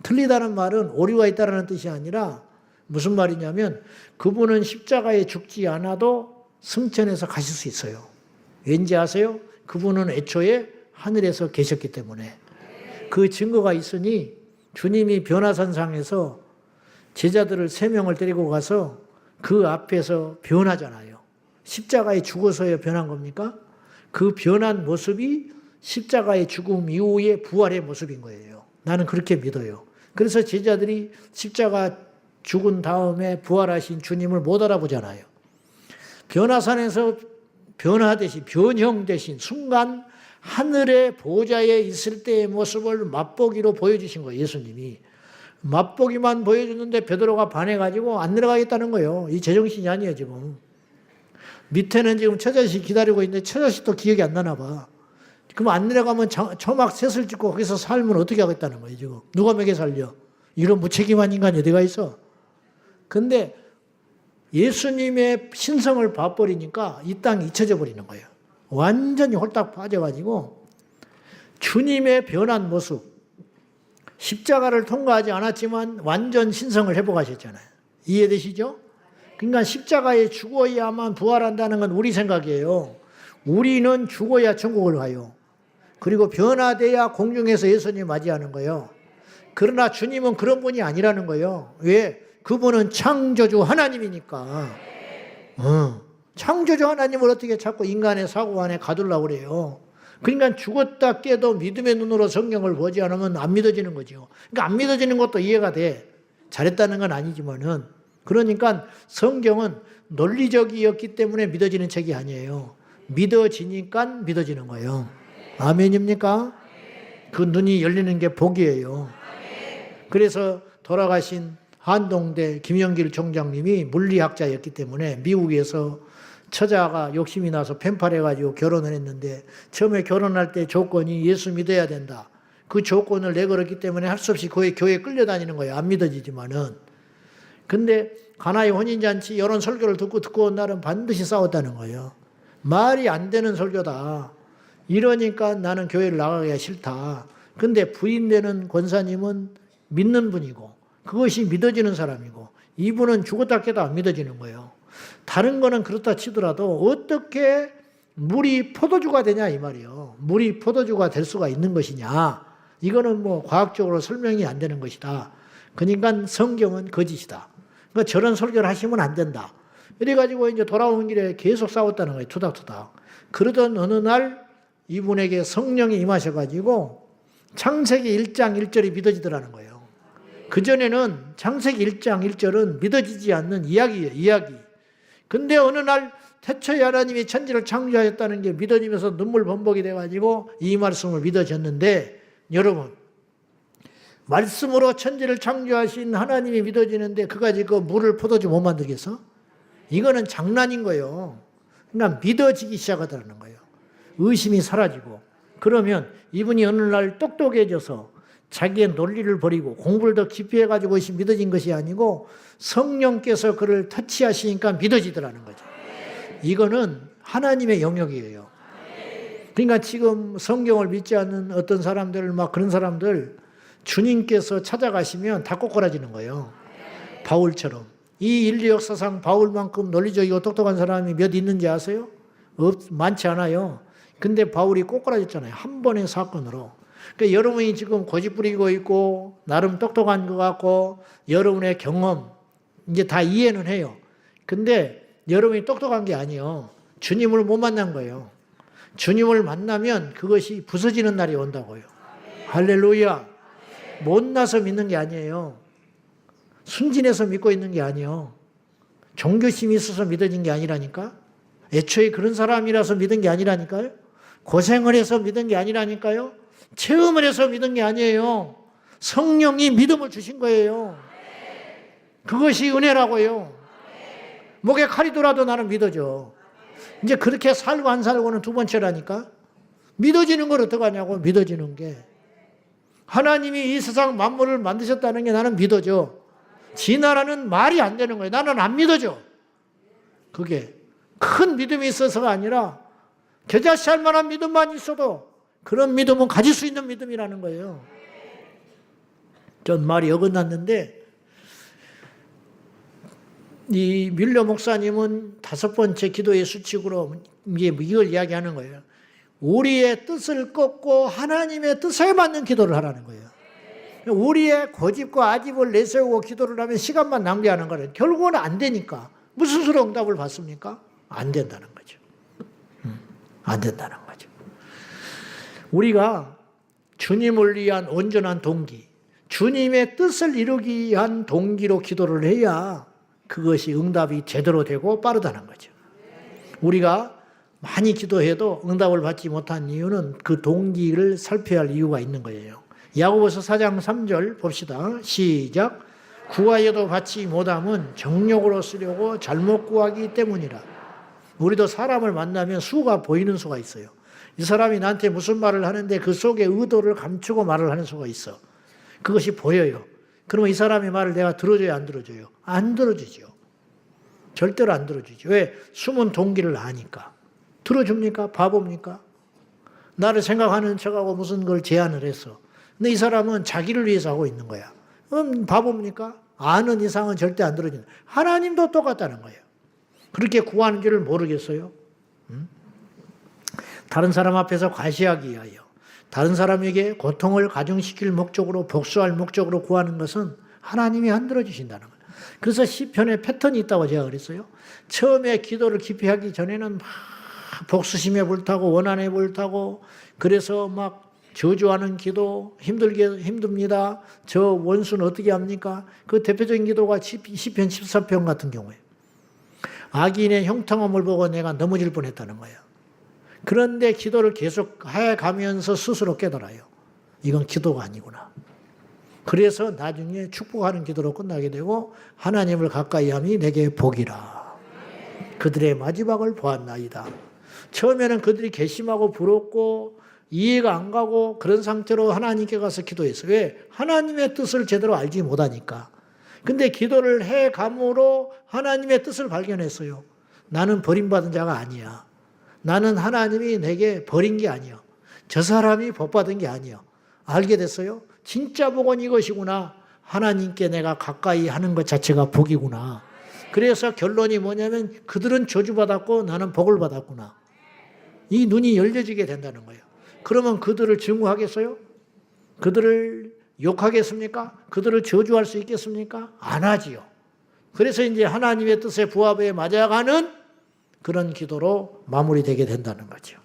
틀리다는 말은 오류가 있다는 뜻이 아니라 무슨 말이냐면 그분은 십자가에 죽지 않아도 승천해서 가실 수 있어요. 왠지 아세요? 그분은 애초에 하늘에서 계셨기 때문에. 그 증거가 있으니 주님이 변화산상에서 제자들을 3명을 데리고 가서 그 앞에서 변하잖아요. 십자가에 죽어서야 변한 겁니까? 그 변한 모습이 십자가의 죽음 이후의 부활의 모습인 거예요. 나는 그렇게 믿어요. 그래서 제자들이 십자가 죽은 다음에 부활하신 주님을 못 알아보잖아요. 변화산에서 변화되신, 변형되신 순간 하늘의 보좌에 있을 때의 모습을 맛보기로 보여주신 거예요. 예수님이. 맛보기만 보여줬는데 베드로가 반해가지고 안 내려가겠다는 거예요. 이 제정신이 아니에요, 지금. 밑에는 지금 처자식 기다리고 있는데 처자식도 기억이 안 나나 봐. 그럼 안 내려가면 초막 셋을 짓고 거기서 살면 어떻게 하겠다는 거예요, 지금. 누가 먹여 살려? 이런 무책임한 인간이 어디가 있어? 근데 예수님의 신성을 봐버리니까 이 땅이 잊혀져 버리는 거예요. 완전히 홀딱 빠져가지고 주님의 변한 모습, 십자가를 통과하지 않았지만 완전 신성을 회복하셨잖아요. 이해되시죠? 그러니까 십자가에 죽어야만 부활한다는 건 우리 생각이에요. 우리는 죽어야 천국을 가요. 그리고 변화돼야 공중에서 예수님 맞이하는 거예요. 그러나 주님은 그런 분이 아니라는 거예요. 왜? 그분은 창조주 하나님이니까. 창조주 하나님을 어떻게 자꾸 인간의 사고 안에 가두려고 그래요. 그러니까 죽었다 깨도 믿음의 눈으로 성경을 보지 않으면 안 믿어지는 거죠. 그러니까 안 믿어지는 것도 이해가 돼. 잘했다는 건 아니지만은. 그러니까 성경은 논리적이었기 때문에 믿어지는 책이 아니에요. 믿어지니까 믿어지는 거예요. 아멘입니까? 그 눈이 열리는 게 복이에요. 그래서 돌아가신 한동대 김영길 총장님이 물리학자였기 때문에 미국에서 처자가 욕심이 나서 펜팔해가지고 결혼을 했는데 처음에 결혼할 때 조건이 예수 믿어야 된다. 그 조건을 내걸었기 때문에 할 수 없이 거의 교회에 끌려다니는 거예요. 안 믿어지지만은. 근데 가나의 혼인잔치 이런 설교를 듣고 온 날은 반드시 싸웠다는 거예요. 말이 안 되는 설교다. 이러니까 나는 교회를 나가기가 싫다. 근데 부인되는 권사님은 믿는 분이고 그것이 믿어지는 사람이고 이분은 죽었다 깨도 안 믿어지는 거예요. 다른 거는 그렇다 치더라도 어떻게 물이 포도주가 되냐 이 말이에요. 물이 포도주가 될 수가 있는 것이냐. 이거는 뭐 과학적으로 설명이 안 되는 것이다. 그러니까 성경은 거짓이다. 그러니까 저런 설교를 하시면 안 된다. 이래가지고 이제 돌아오는 길에 계속 싸웠다는 거예요. 투닥투닥. 그러던 어느 날 이분에게 성령이 임하셔가지고 창세기 1장 1절이 믿어지더라는 거예요. 그전에는 창세기 1장 1절은 믿어지지 않는 이야기예요. 이야기. 근데 어느 날 태초에 하나님이 천지를 창조하였다는 게 믿어지면서 눈물 범벅이 돼가지고 이 말씀을 믿어졌는데 여러분 말씀으로 천지를 창조하신 하나님이 믿어지는데 그까지 그 물을 포도주 못 만들겠어? 이거는 장난인 거예요. 그러니까 믿어지기 시작하더라는 거예요. 의심이 사라지고 그러면 이분이 어느 날 똑똑해져서 자기의 논리를 버리고 공부를 더 깊이 해가지고 믿어진 것이 아니고 성령께서 그를 터치하시니까 믿어지더라는 거죠. 이거는 하나님의 영역이에요. 그러니까 지금 성경을 믿지 않는 어떤 사람들 막 그런 사람들 주님께서 찾아가시면 다 꼬꾸라지는 거예요. 바울처럼. 이 인류 역사상 바울만큼 논리적이고 똑똑한 사람이 몇 있는지 아세요? 많지 않아요. 근데 바울이 꼬꾸라졌잖아요. 한 번의 사건으로. 그러니까 여러분이 지금 고집 부리고 있고 나름 똑똑한 것 같고 여러분의 경험 이제 다 이해는 해요. 근데 여러분이 똑똑한 게 아니에요. 주님을 못 만난 거예요. 주님을 만나면 그것이 부서지는 날이 온다고요. 할렐루야. 못나서 믿는 게 아니에요. 순진해서 믿고 있는 게 아니에요. 종교심이 있어서 믿어진 게 아니라니까. 애초에 그런 사람이라서 믿은 게 아니라니까요. 고생을 해서 믿은 게 아니라니까요. 체험을 해서 믿은 게 아니에요. 성령이 믿음을 주신 거예요. 그것이 은혜라고요. 목에 칼이 돌아도 나는 믿어져. 이제 그렇게 살고 안 살고는 두 번째라니까. 믿어지는 걸 어떡하냐고. 믿어지는 게. 하나님이 이 세상 만물을 만드셨다는 게 나는 믿어져. 지 나라는 말이 안 되는 거예요. 나는 안 믿어져. 그게. 큰 믿음이 있어서가 아니라 겨자씨 할 만한 믿음만 있어도 그런 믿음은 가질 수 있는 믿음이라는 거예요. 전 말이 어긋났는데 이 뮬러 목사님은 5번째 기도의 수칙으로 이걸 이야기하는 거예요. 우리의 뜻을 꺾고 하나님의 뜻에 맞는 기도를 하라는 거예요. 우리의 고집과 아집을 내세우고 기도를 하면 시간만 낭비하는 거예요. 결국은 안 되니까. 무슨 수로 응답을 받습니까? 안 된다는 거죠. 안 된다는 거죠. 우리가 주님을 위한 온전한 동기, 주님의 뜻을 이루기 위한 동기로 기도를 해야 그것이 응답이 제대로 되고 빠르다는 거죠. 우리가 많이 기도해도 응답을 받지 못한 이유는 그 동기를 살펴야 할 이유가 있는 거예요. 야고보서 4장 3절 봅시다. 시작. 구하여도 받지 못함은 정욕으로 쓰려고 잘못 구하기 때문이라. 우리도 사람을 만나면 수가 보이는 수가 있어요. 이 사람이 나한테 무슨 말을 하는데 그 속에 의도를 감추고 말을 하는 수가 있어. 그것이 보여요. 그러면 이 사람의 말을 내가 들어줘야 안 들어줘요? 안 들어주죠. 절대로 안 들어주죠. 왜? 숨은 동기를 아니까. 들어줍니까? 바보입니까? 나를 생각하는 척하고 무슨 걸 제안을 했어. 근데 이 사람은 자기를 위해서 하고 있는 거야. 바보입니까? 아는 이상은 절대 안 들어준다. 하나님도 똑같다는 거예요. 그렇게 구하는 줄을 모르겠어요? 다른 사람 앞에서 과시하기 위하여 다른 사람에게 고통을 가중시킬 목적으로 복수할 목적으로 구하는 것은 하나님이 안 들어주신다는 거예요. 그래서 시편에 패턴이 있다고 제가 그랬어요. 처음에 기도를 깊이 하기 전에는 막 복수심에 불타고 원한에 불타고 그래서 막 저주하는 기도 힘듭니다. 저 원수는 어떻게 합니까? 그 대표적인 기도가 시편 14편 같은 경우에 악인의 형통함을 보고 내가 넘어질 뻔했다는 거예요. 그런데 기도를 계속 해가면서 스스로 깨달아요. 이건 기도가 아니구나. 그래서 나중에 축복하는 기도로 끝나게 되고 하나님을 가까이 함이 내게 복이라. 그들의 마지막을 보았나이다. 처음에는 그들이 괘씸하고 부럽고 이해가 안 가고 그런 상태로 하나님께 가서 기도했어요. 왜? 하나님의 뜻을 제대로 알지 못하니까. 근데 기도를 해감으로 하나님의 뜻을 발견했어요. 나는 버림받은 자가 아니야. 나는 하나님이 내게 버린 게 아니야. 저 사람이 복받은 게 아니야. 알게 됐어요. 진짜 복은 이것이구나. 하나님께 내가 가까이 하는 것 자체가 복이구나. 그래서 결론이 뭐냐면 그들은 저주받았고 나는 복을 받았구나. 이 눈이 열려지게 된다는 거예요. 그러면 그들을 증오하겠어요? 그들을 욕하겠습니까? 그들을 저주할 수 있겠습니까? 안 하지요. 그래서 이제 하나님의 뜻에 부합에 맞아가는 그런 기도로 마무리되게 된다는 거죠.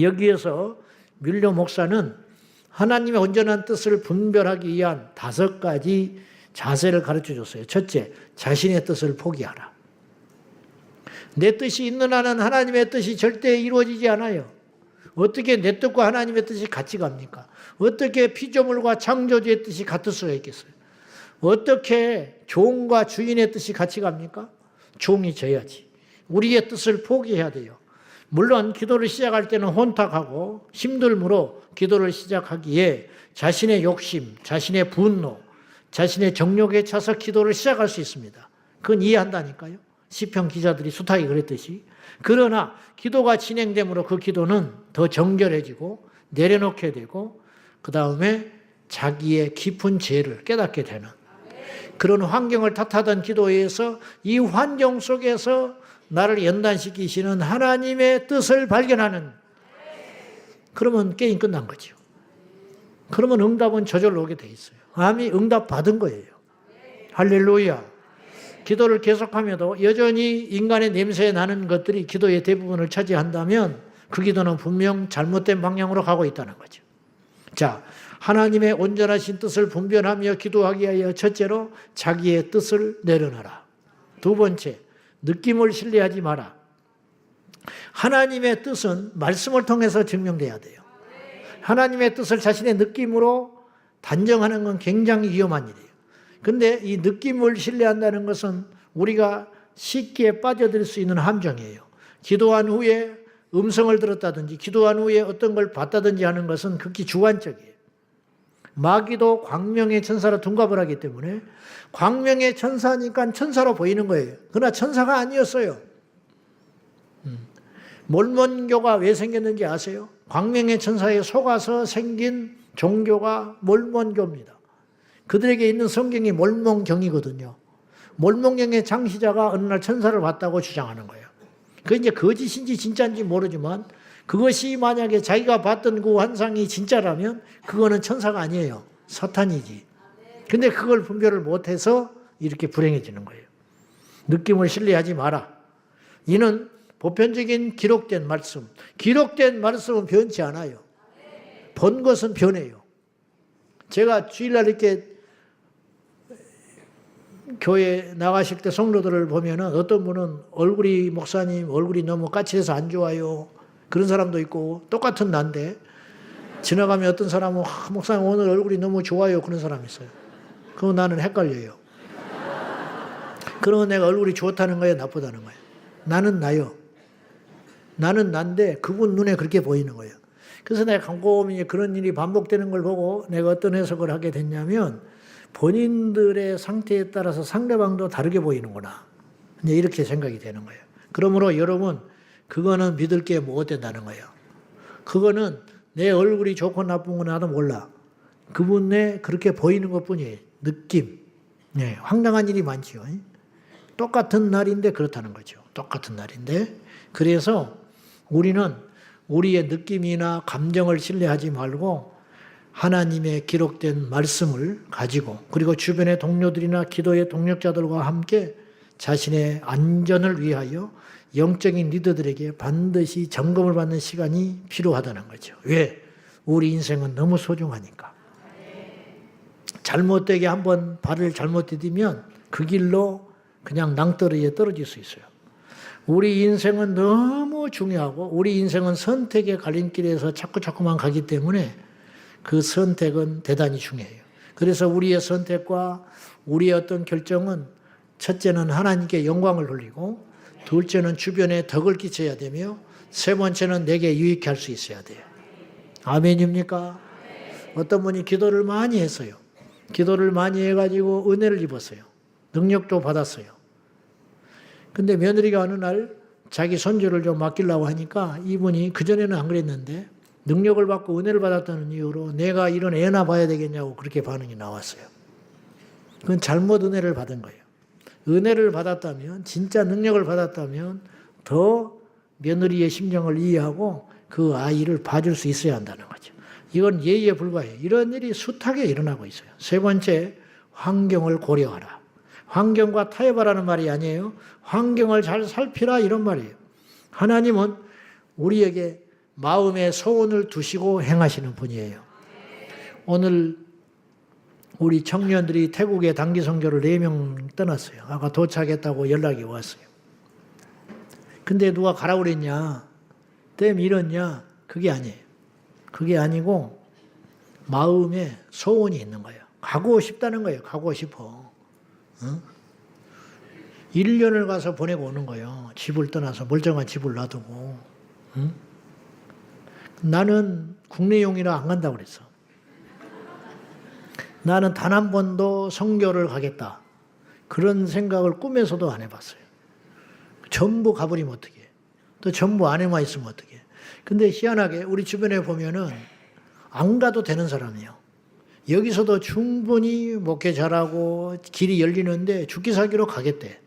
여기에서 뮬러 목사는 하나님의 온전한 뜻을 분별하기 위한 5가지 자세를 가르쳐 줬어요. 첫째, 자신의 뜻을 포기하라. 내 뜻이 있는 한은 하나님의 뜻이 절대 이루어지지 않아요. 어떻게 내 뜻과 하나님의 뜻이 같이 갑니까? 어떻게 피조물과 창조주의 뜻이 같을 수가 있겠어요? 어떻게 종과 주인의 뜻이 같이 갑니까? 종이 져야지. 우리의 뜻을 포기해야 돼요. 물론 기도를 시작할 때는 혼탁하고 힘들므로 기도를 시작하기에 자신의 욕심, 자신의 분노, 자신의 정욕에 차서 기도를 시작할 수 있습니다. 그건 이해한다니까요. 시편 기자들이 숱하게 그랬듯이. 그러나 기도가 진행됨으로 그 기도는 더 정결해지고 내려놓게 되고 그 다음에 자기의 깊은 죄를 깨닫게 되는 그런 환경을 탓하던 기도에서 이 환경 속에서 나를 연단시키시는 하나님의 뜻을 발견하는, 그러면 게임 끝난 거죠. 그러면 응답은 저절로 오게 돼 있어요. 아미 응답 받은 거예요. 할렐루야. 기도를 계속하며도 여전히 인간의 냄새에 나는 것들이 기도의 대부분을 차지한다면 그 기도는 분명 잘못된 방향으로 가고 있다는 거죠. 자, 하나님의 온전하신 뜻을 분별하며 기도하기 위하여 첫째로 자기의 뜻을 내려놔라. 두 번째, 느낌을 신뢰하지 마라. 하나님의 뜻은 말씀을 통해서 증명돼야 돼요. 하나님의 뜻을 자신의 느낌으로 단정하는 건 굉장히 위험한 일이에요. 근데 이 느낌을 신뢰한다는 것은 우리가 쉽게 빠져들 수 있는 함정이에요. 기도한 후에 음성을 들었다든지 기도한 후에 어떤 걸 봤다든지 하는 것은 극히 주관적이에요. 마귀도 광명의 천사로 둔갑을 하기 때문에 광명의 천사니까 천사로 보이는 거예요. 그러나 천사가 아니었어요. 몰몬교가 왜 생겼는지 아세요? 광명의 천사에 속아서 생긴 종교가 몰몬교입니다. 그들에게 있는 성경이 몰몬경이거든요. 몰몬경의 창시자가 어느 날 천사를 봤다고 주장하는 거예요. 그게 이제 거짓인지 진짜인지 모르지만 그것이 만약에 자기가 봤던 그 환상이 진짜라면 그거는 천사가 아니에요. 사탄이지. 근데 그걸 분별을 못해서 이렇게 불행해지는 거예요. 느낌을 신뢰하지 마라. 이는 보편적인 기록된 말씀. 기록된 말씀은 변치 않아요. 본 것은 변해요. 제가 주일날 이렇게 교회 나가실 때 성도들을 보면은 어떤 분은 얼굴이 목사님 얼굴이 너무 까칠해서 안 좋아요. 그런 사람도 있고 똑같은 난데 지나가면 어떤 사람은 목사님 오늘 얼굴이 너무 좋아요. 그런 사람이 있어요. 그럼 나는 헷갈려요. 그러면 내가 얼굴이 좋다는 거예요? 나쁘다는 거예요? 나는 나요. 나는 난데 그분 눈에 그렇게 보이는 거예요. 그래서 내가 곰곰이 그런 일이 반복되는 걸 보고 내가 어떤 해석을 하게 됐냐면 본인들의 상태에 따라서 상대방도 다르게 보이는구나. 이제 이렇게 생각이 되는 거예요. 그러므로 여러분 그거는 믿을 게 못 된다는 거예요. 그거는 내 얼굴이 좋고 나쁜 건 나도 몰라. 그분에 그렇게 보이는 것뿐이에요. 느낌. 네, 황당한 일이 많지요. 똑같은 날인데 그렇다는 거죠. 똑같은 날인데. 그래서 우리는 우리의 느낌이나 감정을 신뢰하지 말고 하나님의 기록된 말씀을 가지고 그리고 주변의 동료들이나 기도의 동력자들과 함께 자신의 안전을 위하여 영적인 리더들에게 반드시 점검을 받는 시간이 필요하다는 거죠. 왜? 우리 인생은 너무 소중하니까. 잘못되게 한번 발을 잘못 디디면 그 길로 그냥 낭떠러지에 떨어질 수 있어요. 우리 인생은 너무 중요하고 우리 인생은 선택의 갈림길에서 자꾸만 가기 때문에 그 선택은 대단히 중요해요. 그래서 우리의 선택과 우리의 어떤 결정은 첫째는 하나님께 영광을 돌리고 둘째는 주변에 덕을 끼쳐야 되며 세 번째는 내게 유익해 할 수 있어야 돼요. 아멘입니까? 어떤 분이 기도를 많이 했어요. 기도를 많이 해가지고 은혜를 입었어요. 능력도 받았어요. 근데 며느리가 어느 날 자기 손주를 좀 맡기려고 하니까 이분이 그전에는 안 그랬는데 능력을 받고 은혜를 받았다는 이유로 내가 이런 애나 봐야 되겠냐고 그렇게 반응이 나왔어요. 그건 잘못 은혜를 받은 거예요. 은혜를 받았다면 진짜 능력을 받았다면 더 며느리의 심정을 이해하고 그 아이를 봐줄 수 있어야 한다는 거죠. 이건 예의에 불과해요. 이런 일이 숱하게 일어나고 있어요. 세 번째, 환경을 고려하라. 환경과 타협하라는 말이 아니에요. 환경을 잘 살피라 이런 말이에요. 하나님은 우리에게 마음의 소원을 두시고 행하시는 분이에요. 오늘 우리 청년들이 태국에 단기 선교를 4명 떠났어요. 아까 도착했다고 연락이 왔어요. 근데 누가 가라고 그랬냐? 때문에 이랬냐? 그게 아니에요. 그게 아니고 마음에 소원이 있는 거예요. 가고 싶다는 거예요. 가고 싶어. 응? 1년을 가서 보내고 오는 거예요. 집을 떠나서 멀쩡한 집을 놔두고. 응? 나는 국내용이라 안 간다고 그랬어. 나는 단 한 번도 선교를 가겠다. 그런 생각을 꿈에서도 안 해봤어요. 전부 가버리면 어떡해. 또 전부 안에만 있으면 어떡해. 근데 희한하게 우리 주변에 보면은 안 가도 되는 사람이에요. 여기서도 충분히 목회 잘하고 길이 열리는데 죽기 살기로 가겠대.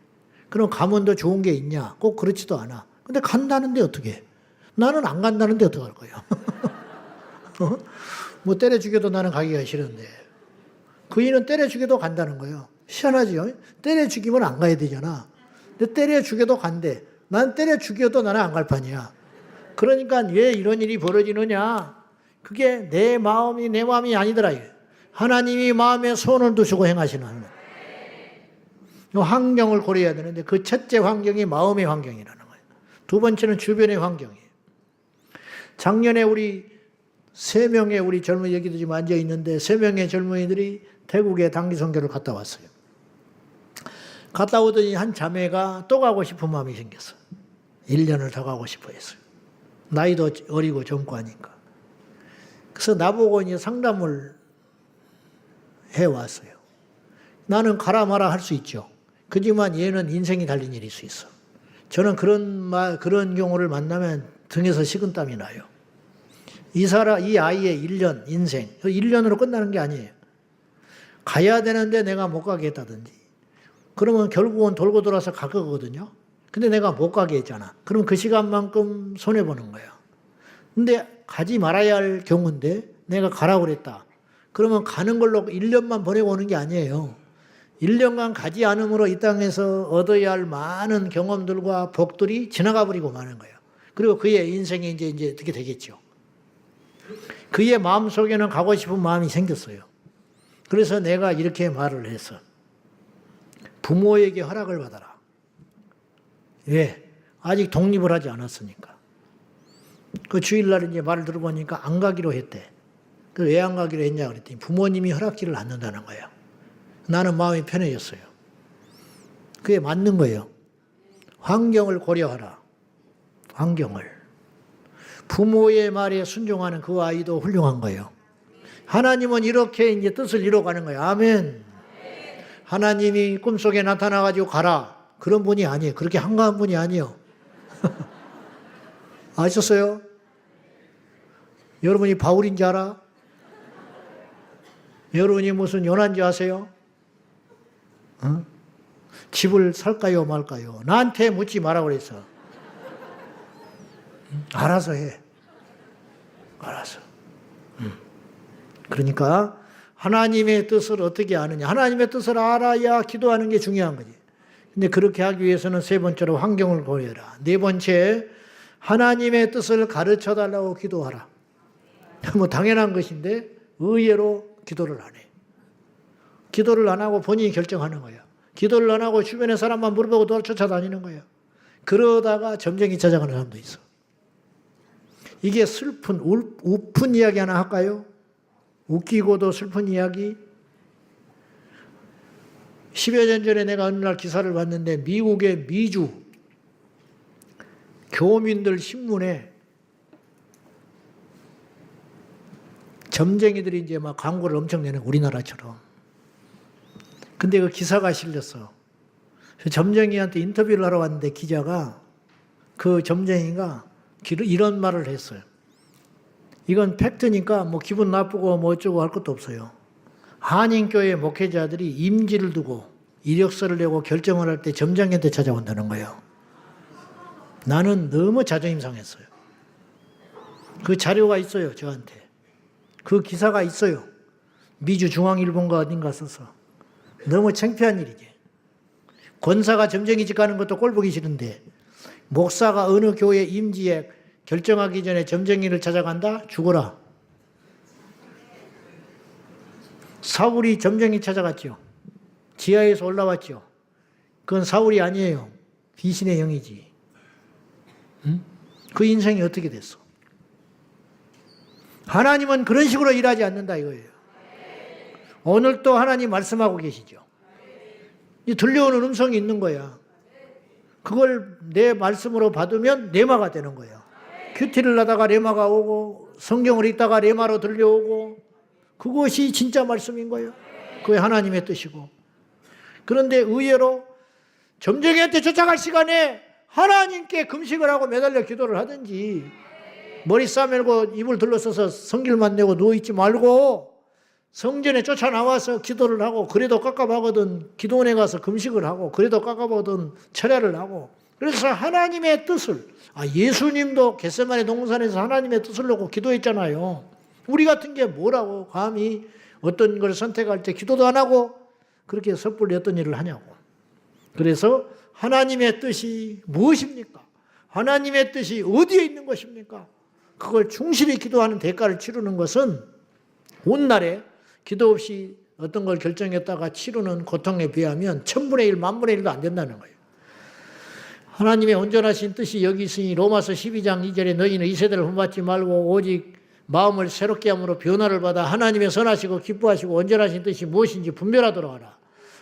그럼 가면 더 좋은 게 있냐? 꼭 그렇지도 않아. 근데 간다는데 어떡해. 나는 안 간다는데 어떡할 거예요. 뭐 때려 죽여도 나는 가기가 싫은데. 그이는 때려 죽여도 간다는 거예요. 희한하지요? 때려 죽이면 안 가야 되잖아. 근데 때려 죽여도 간대. 난 때려 죽여도 나는 안 갈 판이야. 그러니까 왜 이런 일이 벌어지느냐? 그게 내 마음이 아니더라. 하나님이 마음에 손을 두시고 행하시는 하나님. 환경을 고려해야 되는데 그 첫째 환경이 마음의 환경이라는 거예요. 두 번째는 주변의 환경이에요. 작년에 우리 3명의 우리 젊은이 여기도 지금 앉아 있는데 3명의 젊은이들이 태국에 단기 선교를 갔다 왔어요. 갔다 오더니 한 자매가 또 가고 싶은 마음이 생겼어요. 1년을 더 가고 싶어 했어요. 나이도 어리고 젊고 하니까. 그래서 나보고 이제 상담을 해왔어요. 나는 가라 마라 할 수 있죠. 그지만 얘는 인생이 달린 일일 수 있어. 저는 그런 경우를 만나면 등에서 식은땀이 나요. 이 아이의 1년 인생, 1년으로 끝나는 게 아니에요. 가야 되는데 내가 못 가게 했다든지, 그러면 결국은 돌고 돌아서 갈 거거든요. 근데 내가 못 가게 했잖아. 그럼 그 시간만큼 손해보는 거예요. 근데 가지 말아야 할 경우인데 내가 가라고 그랬다. 그러면 가는 걸로 1년만 보내고 오는 게 아니에요. 1년간 가지 않음으로 이 땅에서 얻어야 할 많은 경험들과 복들이 지나가 버리고 마는 거예요. 그리고 그의 인생이 이제 어떻게 되겠죠. 그의 마음속에는 가고 싶은 마음이 생겼어요. 그래서 내가 이렇게 말을 했어. 부모에게 허락을 받아라. 왜? 아직 독립을 하지 않았으니까. 그 주일날 이제 말을 들어보니까 안 가기로 했대. 그 왜 안 가기로 했냐 그랬더니 부모님이 허락지를 않는다는 거예요. 나는 마음이 편해졌어요. 그게 맞는 거예요. 환경을 고려하라. 환경을. 부모의 말에 순종하는 그 아이도 훌륭한 거예요. 하나님은 이렇게 이제 뜻을 이뤄가는 거예요. 아멘. 하나님이 꿈속에 나타나가지고 가라. 그런 분이 아니에요. 그렇게 한가한 분이 아니에요. 아셨어요? 여러분이 바울인지 알아? 여러분이 무슨 요난지 아세요? 어? 집을 살까요 말까요? 나한테 묻지 마라 그랬어. 알아서 해. 알아서. 그러니까 하나님의 뜻을 어떻게 아느냐. 하나님의 뜻을 알아야 기도하는 게 중요한 거지. 근데 그렇게 하기 위해서는 세 번째로 환경을 고려해라. 네 번째, 하나님의 뜻을 가르쳐 달라고 기도하라. 뭐 당연한 것인데 의외로 기도를 안 해. 기도를 안 하고 본인이 결정하는 거예요. 기도를 안 하고 주변의 사람만 물어보고 쫓아다니는 거예요. 그러다가 점쟁이 찾아가는 사람도 있어. 이게 슬픈, 우픈 이야기 하나 할까요? 웃기고도 슬픈 이야기. 10여 년 전에 내가 어느 날 기사를 봤는데 미국의 미주 교민들 신문에 점쟁이들이 이제 막 광고를 엄청 내는 우리나라처럼. 근데 그 기사가 실렸어. 점쟁이한테 인터뷰를 하러 왔는데 기자가 그 점쟁이가 이런 말을 했어요. 이건 팩트니까 뭐 기분 나쁘고 뭐 어쩌고 할 것도 없어요. 한인교회 목회자들이 임지를 두고 이력서를 내고 결정을 할 때 점쟁이한테 찾아온다는 거예요. 나는 너무 자존심 상했어요. 그 자료가 있어요, 저한테. 그 기사가 있어요. 미주 중앙일본가 어딘가 써서. 너무 창피한 일이지. 권사가 점쟁이 집 가는 것도 꼴 보기 싫은데 목사가 어느 교회 임지에 결정하기 전에 점쟁이를 찾아간다? 죽어라. 사울이 점쟁이 찾아갔죠. 지하에서 올라왔죠. 그건 사울이 아니에요. 귀신의 영이지. 응? 그 인생이 어떻게 됐어? 하나님은 그런 식으로 일하지 않는다 이거예요. 오늘 또 하나님 말씀하고 계시죠. 들려오는 음성이 있는 거야. 그걸 내 말씀으로 받으면 레마가 되는 거야. 큐티를 하다가 레마가 오고 성경을 읽다가 레마로 들려오고 그것이 진짜 말씀인 거예요. 그게 하나님의 뜻이고. 그런데 의외로 점쟁이한테 쫓아갈 시간에 하나님께 금식을 하고 매달려 기도를 하든지 머리 싸매고 이불 둘러서서 성길만 내고 누워있지 말고 성전에 쫓아나와서 기도를 하고 그래도 깝깝하거든 기도원에 가서 금식을 하고 그래도 깝깝하거든 철야를 하고 그래서 하나님의 뜻을 예수님도 겟세마네 동산에서 하나님의 뜻을 놓고 기도했잖아요. 우리 같은 게 뭐라고 감히 어떤 걸 선택할 때 기도도 안 하고 그렇게 섣불리 어떤 일을 하냐고. 그래서 하나님의 뜻이 무엇입니까? 하나님의 뜻이 어디에 있는 것입니까? 그걸 충실히 기도하는 대가를 치르는 것은 온날에 기도 없이 어떤 걸 결정했다가 치르는 고통에 비하면 1000분의 1, 10,000분의 1도 안 된다는 거예요. 하나님의 온전하신 뜻이 여기 있으니 로마서 12장 2절에 너희는 이 세대를 본받지 말고 오직 마음을 새롭게 함으로 변화를 받아 하나님의 선하시고 기뻐하시고 온전하신 뜻이 무엇인지 분별하도록 하라.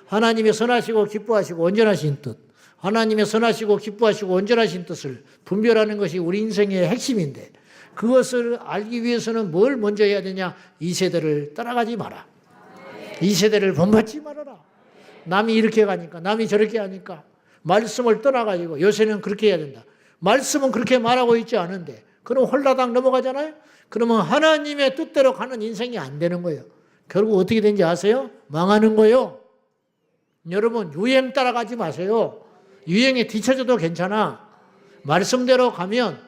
하나님의 선하시고 기뻐하시고 온전하신 뜻, 하나님의 선하시고 기뻐하시고 온전하신 뜻을 분별하는 것이 우리 인생의 핵심인데 그것을 알기 위해서는 뭘 먼저 해야 되냐? 이 세대를 따라가지 마라. 이 세대를 본받지 말아라. 남이 이렇게 가니까 남이 저렇게 하니까 말씀을 떠나가지고 요새는 그렇게 해야 된다. 말씀은 그렇게 말하고 있지 않은데 그럼 홀라당 넘어가잖아요. 그러면 하나님의 뜻대로 가는 인생이 안 되는 거예요. 결국 어떻게 되는지 아세요? 망하는 거예요. 여러분 유행 따라가지 마세요. 유행에 뒤처져도 괜찮아. 말씀대로 가면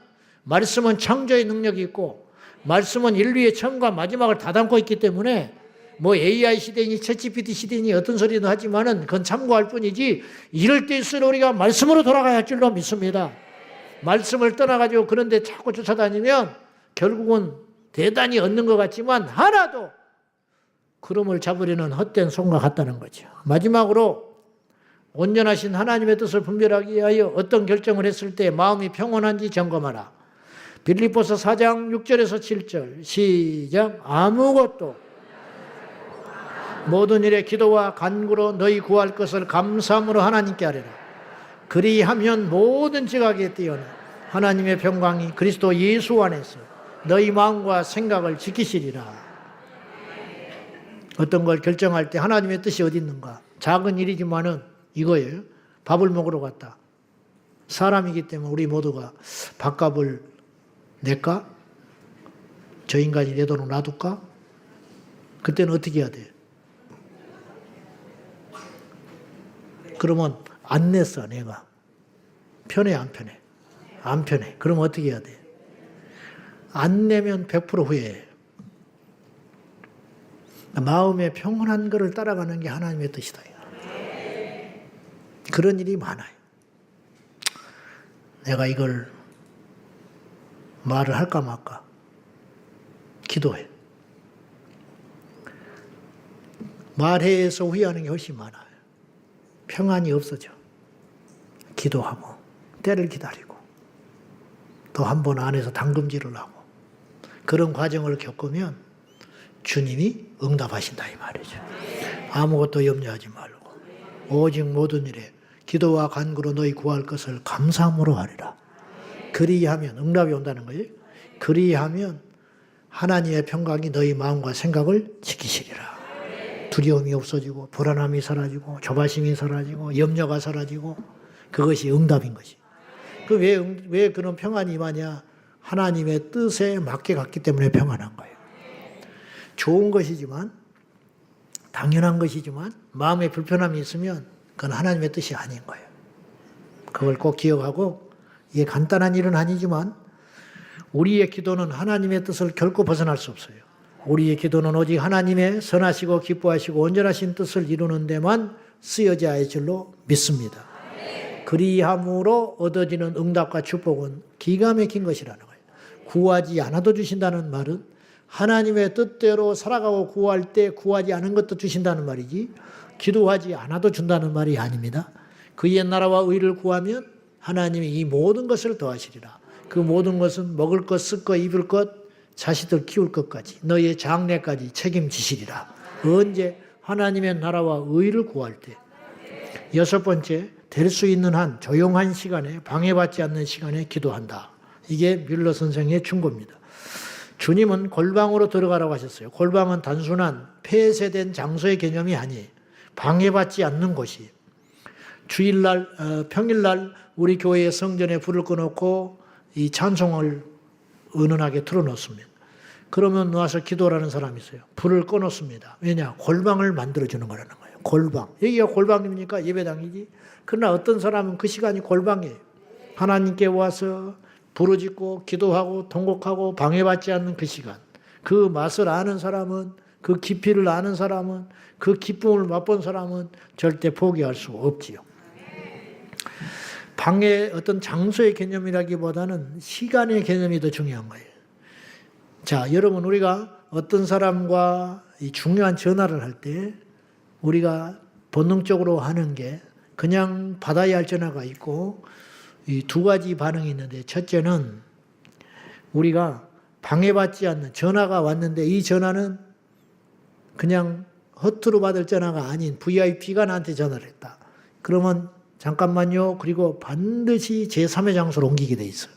말씀은 창조의 능력이 있고 말씀은 인류의 처음과 마지막을 다 담고 있기 때문에 뭐 AI 시대니 챗GPT 시대니 어떤 소리도 하지만은 그건 참고할 뿐이지 이럴 때일수록 우리가 말씀으로 돌아가야 할 줄로 믿습니다. 말씀을 떠나가지고 그런데 자꾸 쫓아다니면 결국은 대단히 얻는 것 같지만 하나도 구름을 잡으려는 헛된 손과 같다는 거죠. 마지막으로 온전하신 하나님의 뜻을 분별하기 위하여 어떤 결정을 했을 때 마음이 평온한지 점검하라. 빌립보서 4장 6절에서 7절 시작. 아무것도 모든 일에 기도와 간구로 너희 구할 것을 감사함으로 하나님께 아뢰라. 그리하면 모든 지각에 뛰어나 하나님의 평강이 그리스도 예수 안에서 너희 마음과 생각을 지키시리라. 어떤 걸 결정할 때 하나님의 뜻이 어디 있는가? 작은 일이지만은 이거예요. 밥을 먹으러 갔다. 사람이기 때문에 우리 모두가 밥값을 낼까? 저 인간이 내 돈을 놔둘까? 그때는 어떻게 해야 돼? 그러면 안 냈어, 내가. 편해, 안 편해? 안 편해. 그럼 어떻게 해야 돼? 안 내면 100% 후회해. 마음의 평온한 것을 따라가는 게 하나님의 뜻이다. 그런 일이 많아요. 내가 이걸 말을 할까 말까 기도해. 말해서 후회하는 게 훨씬 많아요. 평안이 없어져. 기도하고 때를 기다리고 또 한 번 안에서 담금질을 하고 그런 과정을 겪으면 주님이 응답하신다 이 말이죠. 아무것도 염려하지 말고 오직 모든 일에 기도와 간구로 너희 구할 것을 감사함으로 하리라. 그리하면 응답이 온다는 거예요. 그리하면 하나님의 평강이 너희 마음과 생각을 지키시리라. 두려움이 없어지고 불안함이 사라지고 조바심이 사라지고 염려가 사라지고 그것이 응답인 것이. 왜 그런 평안이 임하냐? 하나님의 뜻에 맞게 갔기 때문에 평안한 거예요. 좋은 것이지만 당연한 것이지만 마음에 불편함이 있으면 그건 하나님의 뜻이 아닌 거예요. 그걸 꼭 기억하고 이게 간단한 일은 아니지만 우리의 기도는 하나님의 뜻을 결코 벗어날 수 없어요. 우리의 기도는 오직 하나님의 선하시고 기뻐하시고 온전하신 뜻을 이루는 데만 쓰여져야 할 줄로 믿습니다. 그리함으로 얻어지는 응답과 축복은 기가 막힌 것이라는 거예요. 구하지 않아도 주신다는 말은 하나님의 뜻대로 살아가고 구할 때 구하지 않은 것도 주신다는 말이지 기도하지 않아도 준다는 말이 아닙니다. 그의 나라와 의를 구하면 하나님이 이 모든 것을 더하시리라. 그 모든 것은 먹을 것, 쓸 것, 입을 것, 자식들 키울 것까지 너희의 장래까지 책임지시리라. 언제? 하나님의 나라와 의를 구할 때. 여섯 번째, 될 수 있는 한 조용한 시간에 방해받지 않는 시간에 기도한다. 이게 뮬러 선생의 충고입니다. 주님은 골방으로 들어가라고 하셨어요. 골방은 단순한 폐쇄된 장소의 개념이 아니에요. 방해받지 않는 곳이. 주일날, 평일날 우리 교회의 성전에 불을 꺼놓고 이 찬송을 은은하게 틀어놓습니다. 그러면 나와서 기도하는 사람이 있어요. 불을 꺼놓습니다. 왜냐? 골방을 만들어주는 거라는 거예요. 골방. 여기가 골방입니까? 예배당이지. 그러나 어떤 사람은 그 시간이 골방이에요. 하나님께 와서 부르짖고 기도하고 통곡하고 방해받지 않는 그 시간. 그 맛을 아는 사람은, 그 깊이를 아는 사람은, 그 기쁨을 맛본 사람은 절대 포기할 수 없지요. 방해 어떤 장소의 개념이라기보다는 시간의 개념이 더 중요한 거예요. 자, 여러분 우리가 어떤 사람과 이 중요한 전화를 할 때 우리가 본능적으로 하는 게 그냥 받아야 할 전화가 있고 이 두 가지 반응이 있는데 첫째는 우리가 방해받지 않는 전화가 왔는데 이 전화는 그냥 허투루 받을 전화가 아닌 VIP가 나한테 전화를 했다. 그러면 잠깐만요. 그리고 반드시 제3의 장소로 옮기게 돼 있어요.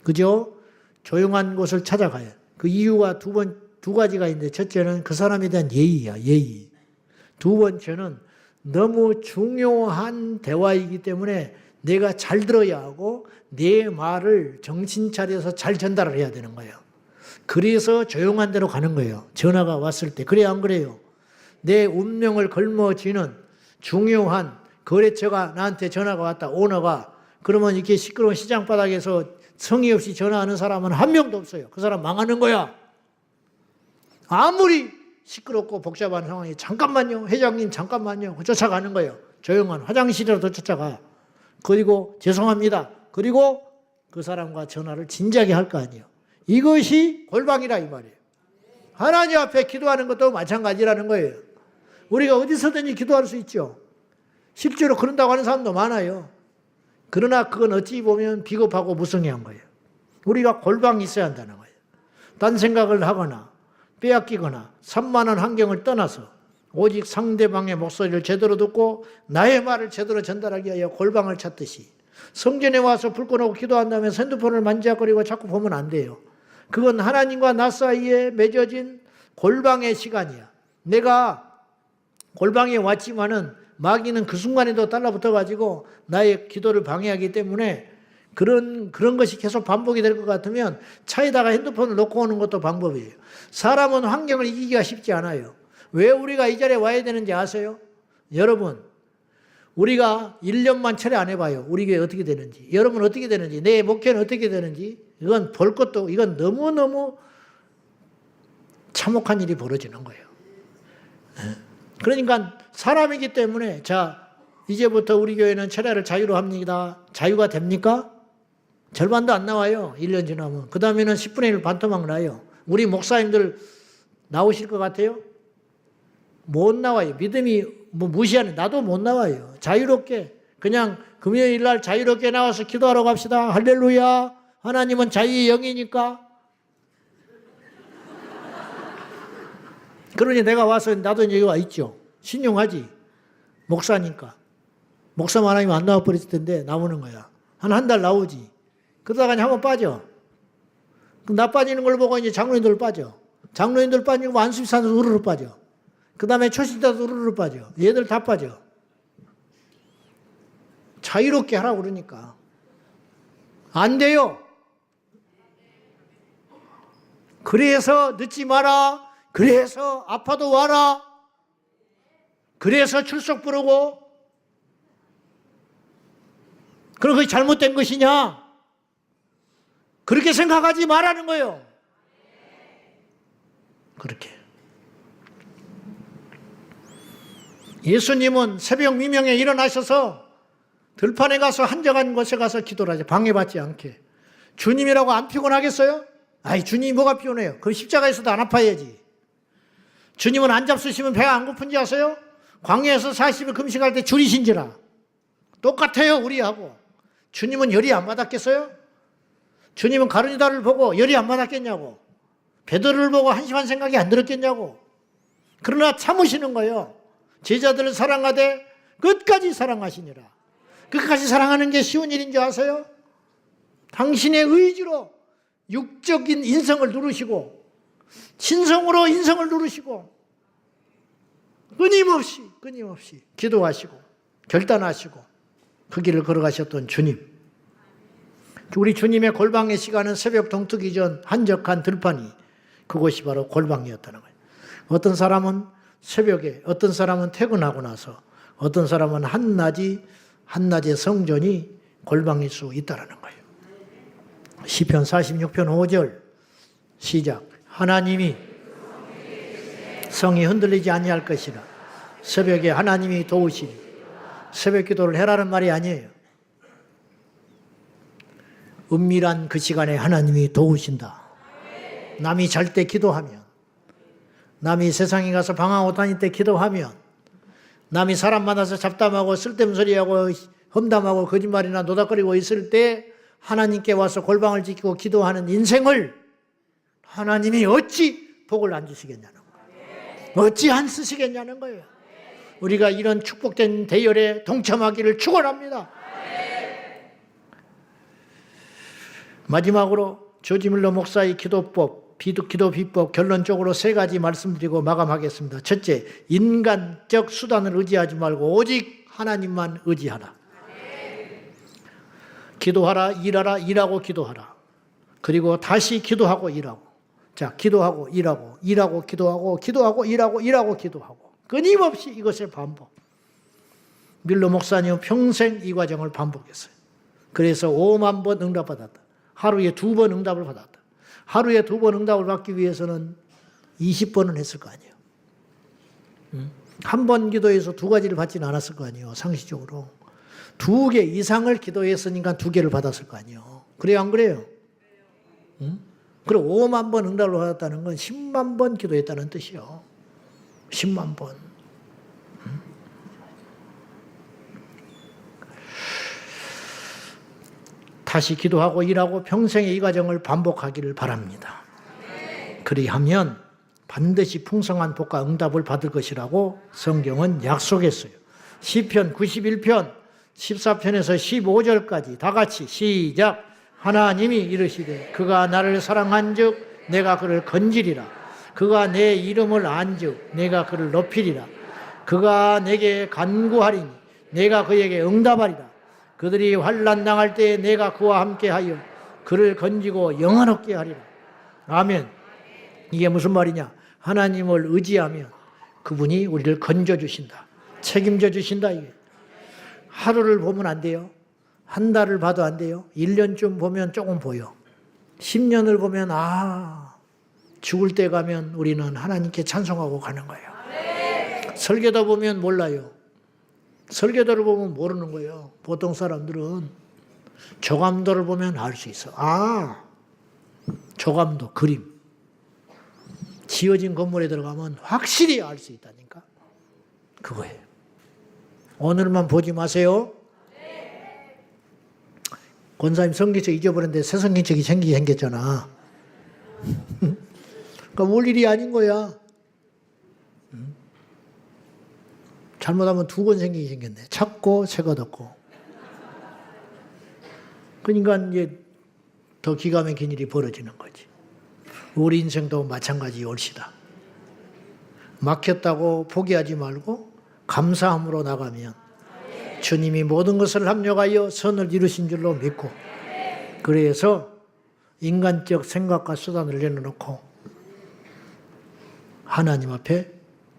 그죠? 조용한 곳을 찾아가요. 그 이유가 두 가지가 있는데 첫째는 그 사람에 대한 예의야, 예의. 두 번째는 너무 중요한 대화이기 때문에 내가 잘 들어야 하고 내 말을 정신 차려서 잘 전달을 해야 되는 거예요. 그래서 조용한 데로 가는 거예요. 전화가 왔을 때. 그래야 안 그래요? 내 운명을 걸머쥐는 중요한 거래처가 나한테 전화가 왔다. 오너가. 그러면 이렇게 시끄러운 시장 바닥에서 성의 없이 전화하는 사람은 한 명도 없어요. 그 사람 망하는 거야. 아무리 시끄럽고 복잡한 상황이 잠깐만요. 회장님 잠깐만요. 쫓아가는 거예요. 조용한 화장실이라도 쫓아가. 그리고 죄송합니다. 그리고 그 사람과 전화를 진작에 할 거 아니에요. 이것이 골방이라 이 말이에요. 하나님 앞에 기도하는 것도 마찬가지라는 거예요. 우리가 어디서든지 기도할 수 있죠. 실제로 그런다고 하는 사람도 많아요. 그러나 그건 어찌 보면 비겁하고 무성의한 거예요. 우리가 골방이 있어야 한다는 거예요. 딴 생각을 하거나 빼앗기거나 산만한 환경을 떠나서 오직 상대방의 목소리를 제대로 듣고 나의 말을 제대로 전달하기 위하여 골방을 찾듯이 성전에 와서 불 꺼놓고 기도한 다음에 핸드폰을 만지작거리고 자꾸 보면 안 돼요. 그건 하나님과 나 사이에 맺어진 골방의 시간이야. 내가 골방에 왔지만은 마귀는 그 순간에도 달라붙어가지고 나의 기도를 방해하기 때문에 그런 것이 계속 반복이 될 것 같으면 차에다가 핸드폰을 놓고 오는 것도 방법이에요. 사람은 환경을 이기기가 쉽지 않아요. 왜 우리가 이 자리에 와야 되는지 아세요? 여러분, 우리가 1년만 철회 안 해봐요. 우리 교회 어떻게 되는지. 여러분 어떻게 되는지. 내 목회는 어떻게 되는지. 이건 볼 것도, 이건 너무너무 참혹한 일이 벌어지는 거예요. 그러니까 사람이기 때문에 자, 이제부터 우리 교회는 철야를 자유로 합니다. 자유가 됩니까? 절반도 안 나와요. 1년 지나면. 그 다음에는 10분의 1 반토막 나요. 우리 목사님들 나오실 것 같아요? 못 나와요. 믿음이 무시하는, 나도 못 나와요. 자유롭게 그냥 금요일 날 자유롭게 나와서 기도하러 갑시다. 할렐루야. 하나님은 자유의 영이니까. 그러니 내가 와서 나도 여기 와 있죠. 신용하지. 목사니까. 목사만 아니면 안 나와 버렸을 텐데 나오는 거야. 한 달 나오지. 그러다가 한번 빠져. 그럼 나 빠지는 걸 보고 이제 장로님들 빠져. 장로님들 빠지고 안수비사도 우르르 빠져. 그 다음에 초신자도 우르르 빠져. 얘들 다 빠져. 자유롭게 하라고 그러니까. 안 돼요. 그래서 늦지 마라. 그래서 아파도 와라. 그래서 출석 부르고. 그럼 그게 잘못된 것이냐? 그렇게 생각하지 말라는 거예요. 그렇게. 예수님은 새벽 미명에 일어나셔서 들판에 가서 한적한 곳에 가서 기도를 하죠. 방해받지 않게. 주님이라고 안 피곤하겠어요? 아이, 주님이 뭐가 피곤해요? 그럼 십자가에서도 안 아파야지. 주님은 안 잡수시면 배가 안 고픈지 아세요? 광야에서 40일 금식할 때 줄이신지라. 똑같아요, 우리하고. 주님은 열이 안 받았겠어요? 주님은 가룟유다를 보고 열이 안 받았겠냐고. 베드로를 보고 한심한 생각이 안 들었겠냐고. 그러나 참으시는 거예요. 제자들을 사랑하되 끝까지 사랑하시니라. 끝까지 사랑하는 게 쉬운 일인 줄 아세요? 당신의 의지로 육적인 인성을 누르시고 신성으로 인성을 누르시고 끊임없이 기도하시고 결단하시고 그 길을 걸어가셨던 주님. 우리 주님의 골방의 시간은 새벽 동트기 전 한적한 들판이 그곳이 바로 골방이었다는 거예요. 어떤 사람은 새벽에, 어떤 사람은 퇴근하고 나서, 어떤 사람은 한낮의 성전이 골방일 수 있다는 거예요. 시편 46편 5절 시작. 하나님이 성이 흔들리지 아니할 것이라. 새벽에 하나님이 도우시니. 새벽 기도를 해라는 말이 아니에요. 은밀한 그 시간에 하나님이 도우신다. 남이 잘 때 기도하면, 남이 세상에 가서 방황하고 다닐 때 기도하면, 남이 사람 만나서 잡담하고 쓸데없는 소리하고 험담하고 거짓말이나 노닥거리고 있을 때 하나님께 와서 골방을 지키고 기도하는 인생을 하나님이 어찌 복을 안 주시겠냐는 거예요. 어찌 안 쓰시겠냐는 거예요. 우리가 이런 축복된 대열에 동참하기를 축원합니다. 마지막으로 조지밀러 목사의 기도법, 기도 비법 결론적으로 3가지 말씀드리고 마감하겠습니다. 첫째, 인간적 수단을 의지하지 말고 오직 하나님만 의지하라. 기도하라, 일하라, 일하고 기도하라. 그리고 다시 기도하고 일하고. 자, 기도하고 일하고, 일하고 기도하고, 기도하고 일하고, 일하고 기도하고. 끊임없이 이것을 반복. 밀로 목사님은 평생 이 과정을 반복했어요. 그래서 5만 번 응답받았다. 하루에 2번 응답을 받았다. 하루에 2번 응답을 받기 위해서는 20번은 했을 거 아니에요. 한 번 기도해서 2가지를 받지는 않았을 거 아니에요. 상식적으로. 2개 이상을 기도했으니까 2개를 받았을 거 아니에요. 그래요, 안 그래요? 그리고 5만 번 응답을 받았다는 건 10만 번 기도했다는 뜻이요. 10만 번. 다시 기도하고 일하고 평생의 이 과정을 반복하기를 바랍니다. 그리하면 반드시 풍성한 복과 응답을 받을 것이라고 성경은 약속했어요. 시편 91편 14편에서 15절까지 다 같이 시작. 하나님이 이르시되 그가 나를 사랑한즉 내가 그를 건지리라. 그가 내 이름을 안즉 내가 그를 높이리라. 그가 내게 간구하리니 내가 그에게 응답하리라. 그들이 환난 당할 때에 내가 그와 함께하여 그를 건지고 영원롭게 하리라. 아멘. 이게 무슨 말이냐? 하나님을 의지하면 그분이 우리를 건져주신다. 책임져 주신다. 이게. 하루를 보면 안 돼요. 한 달을 봐도 안 돼요. 1년쯤 보면 조금 보여. 10년을 보면 죽을 때 가면 우리는 하나님께 찬송하고 가는 거예요. 설교도 보면 몰라요. 설교도를 보면 모르는 거예요. 보통 사람들은 조감도를 보면 알 수 있어. 조감도, 그림. 지어진 건물에 들어가면 확실히 알 수 있다니까. 그거예요. 오늘만 보지 마세요. 권사님 성경책 잊어버렸는데 새 성경책이 생겼잖아. 그러니까 올 일이 아닌 거야. 잘못하면 2권 생겼네. 찾고 새거 덮고. 그러니까 이제 더 기가 막힌 일이 벌어지는 거지. 우리 인생도 마찬가지 올시다. 막혔다고 포기하지 말고 감사함으로 나가면 주님이 모든 것을 합력하여 선을 이루신 줄로 믿고, 그래서 인간적 생각과 수단을 내려놓고 하나님 앞에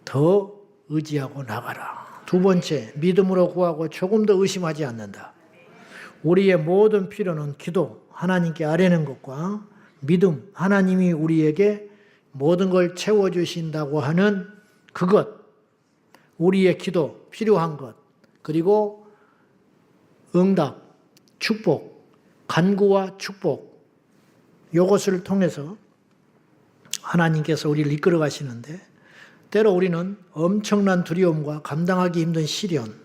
더 의지하고 나가라. 2번째, 믿음으로 구하고 조금 더 의심하지 않는다. 우리의 모든 필요는 기도, 하나님께 아뢰는 것과 믿음, 하나님이 우리에게 모든 걸 채워주신다고 하는 그것, 우리의 기도, 필요한 것, 그리고 응답, 축복, 간구와 축복, 이것을 통해서 하나님께서 우리를 이끌어 가시는데, 때로 우리는 엄청난 두려움과 감당하기 힘든 시련,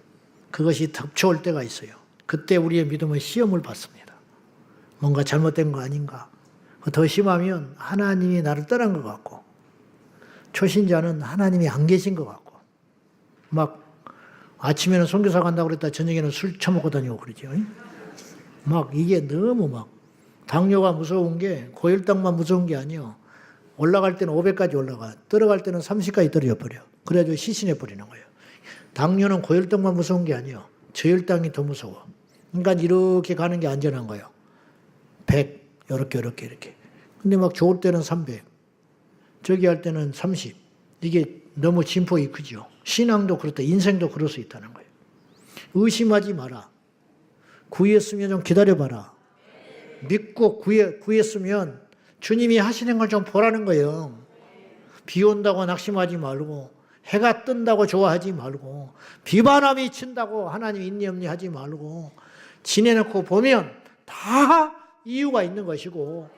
그것이 덮쳐올 때가 있어요. 그때 우리의 믿음은 시험을 받습니다. 뭔가 잘못된 거 아닌가. 더 심하면 하나님이 나를 떠난 것 같고, 초신자는 하나님이 안 계신 것 같고, 막 아침에는 선교사 간다고 그랬다 저녁에는 술 처먹고 다니고 그러죠. 막 이게 너무 막 당뇨가 무서운 게 고혈당만 무서운 게 아니에요. 올라갈 때는 500까지 올라가, 떨어갈 때는 30까지 떨어져 버려. 그래가지고 시신해 버리는 거예요. 당뇨는 고혈당만 무서운 게 아니에요. 저혈당이 더 무서워. 그러니까 이렇게 가는 게 안전한 거예요. 100, 이렇게. 근데 막 좋을 때는 300, 저기 할 때는 30. 이게 너무 진폭이 크죠. 신앙도 그렇다. 인생도 그럴 수 있다는 거예요. 의심하지 마라. 구했으면 좀 기다려봐라. 믿고 구했으면 주님이 하시는 걸 좀 보라는 거예요. 비 온다고 낙심하지 말고, 해가 뜬다고 좋아하지 말고, 비바람이 친다고 하나님 있니 없니 하지 말고, 지내놓고 보면 다 이유가 있는 것이고,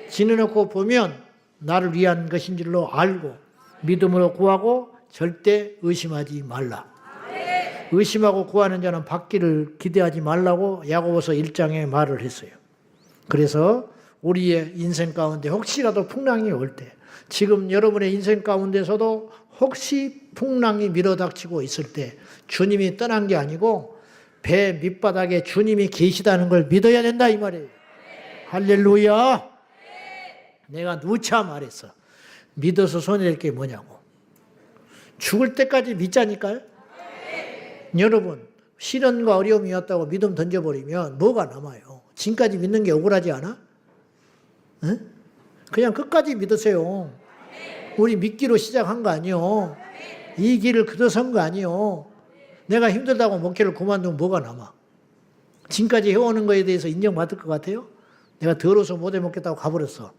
지내놓고 보면 나를 위한 것인 줄로 알고 믿음으로 구하고 절대 의심하지 말라. 의심하고 구하는 자는 받기를 기대하지 말라고 야고보서 1장에 말을 했어요. 그래서 우리의 인생 가운데 혹시라도 풍랑이 올 때, 지금 여러분의 인생 가운데서도 혹시 풍랑이 밀어닥치고 있을 때 주님이 떠난 게 아니고 배 밑바닥에 주님이 계시다는 걸 믿어야 된다 이 말이에요. 할렐루야. 내가 누차 말했어. 믿어서 손해낼 게 뭐냐고. 죽을 때까지 믿자니까요. 여러분, 시련과 어려움이 왔다고 믿음 던져버리면 뭐가 남아요? 지금까지 믿는 게 억울하지 않아? 응? 그냥 끝까지 믿으세요. 우리 믿기로 시작한 거 아니요. 이 길을 들어선 거 아니요. 내가 힘들다고 목회를 그만두면 뭐가 남아? 지금까지 해오는 거에 대해서 인정받을 것 같아요? 내가 더러워서 못 해먹겠다고 가버렸어.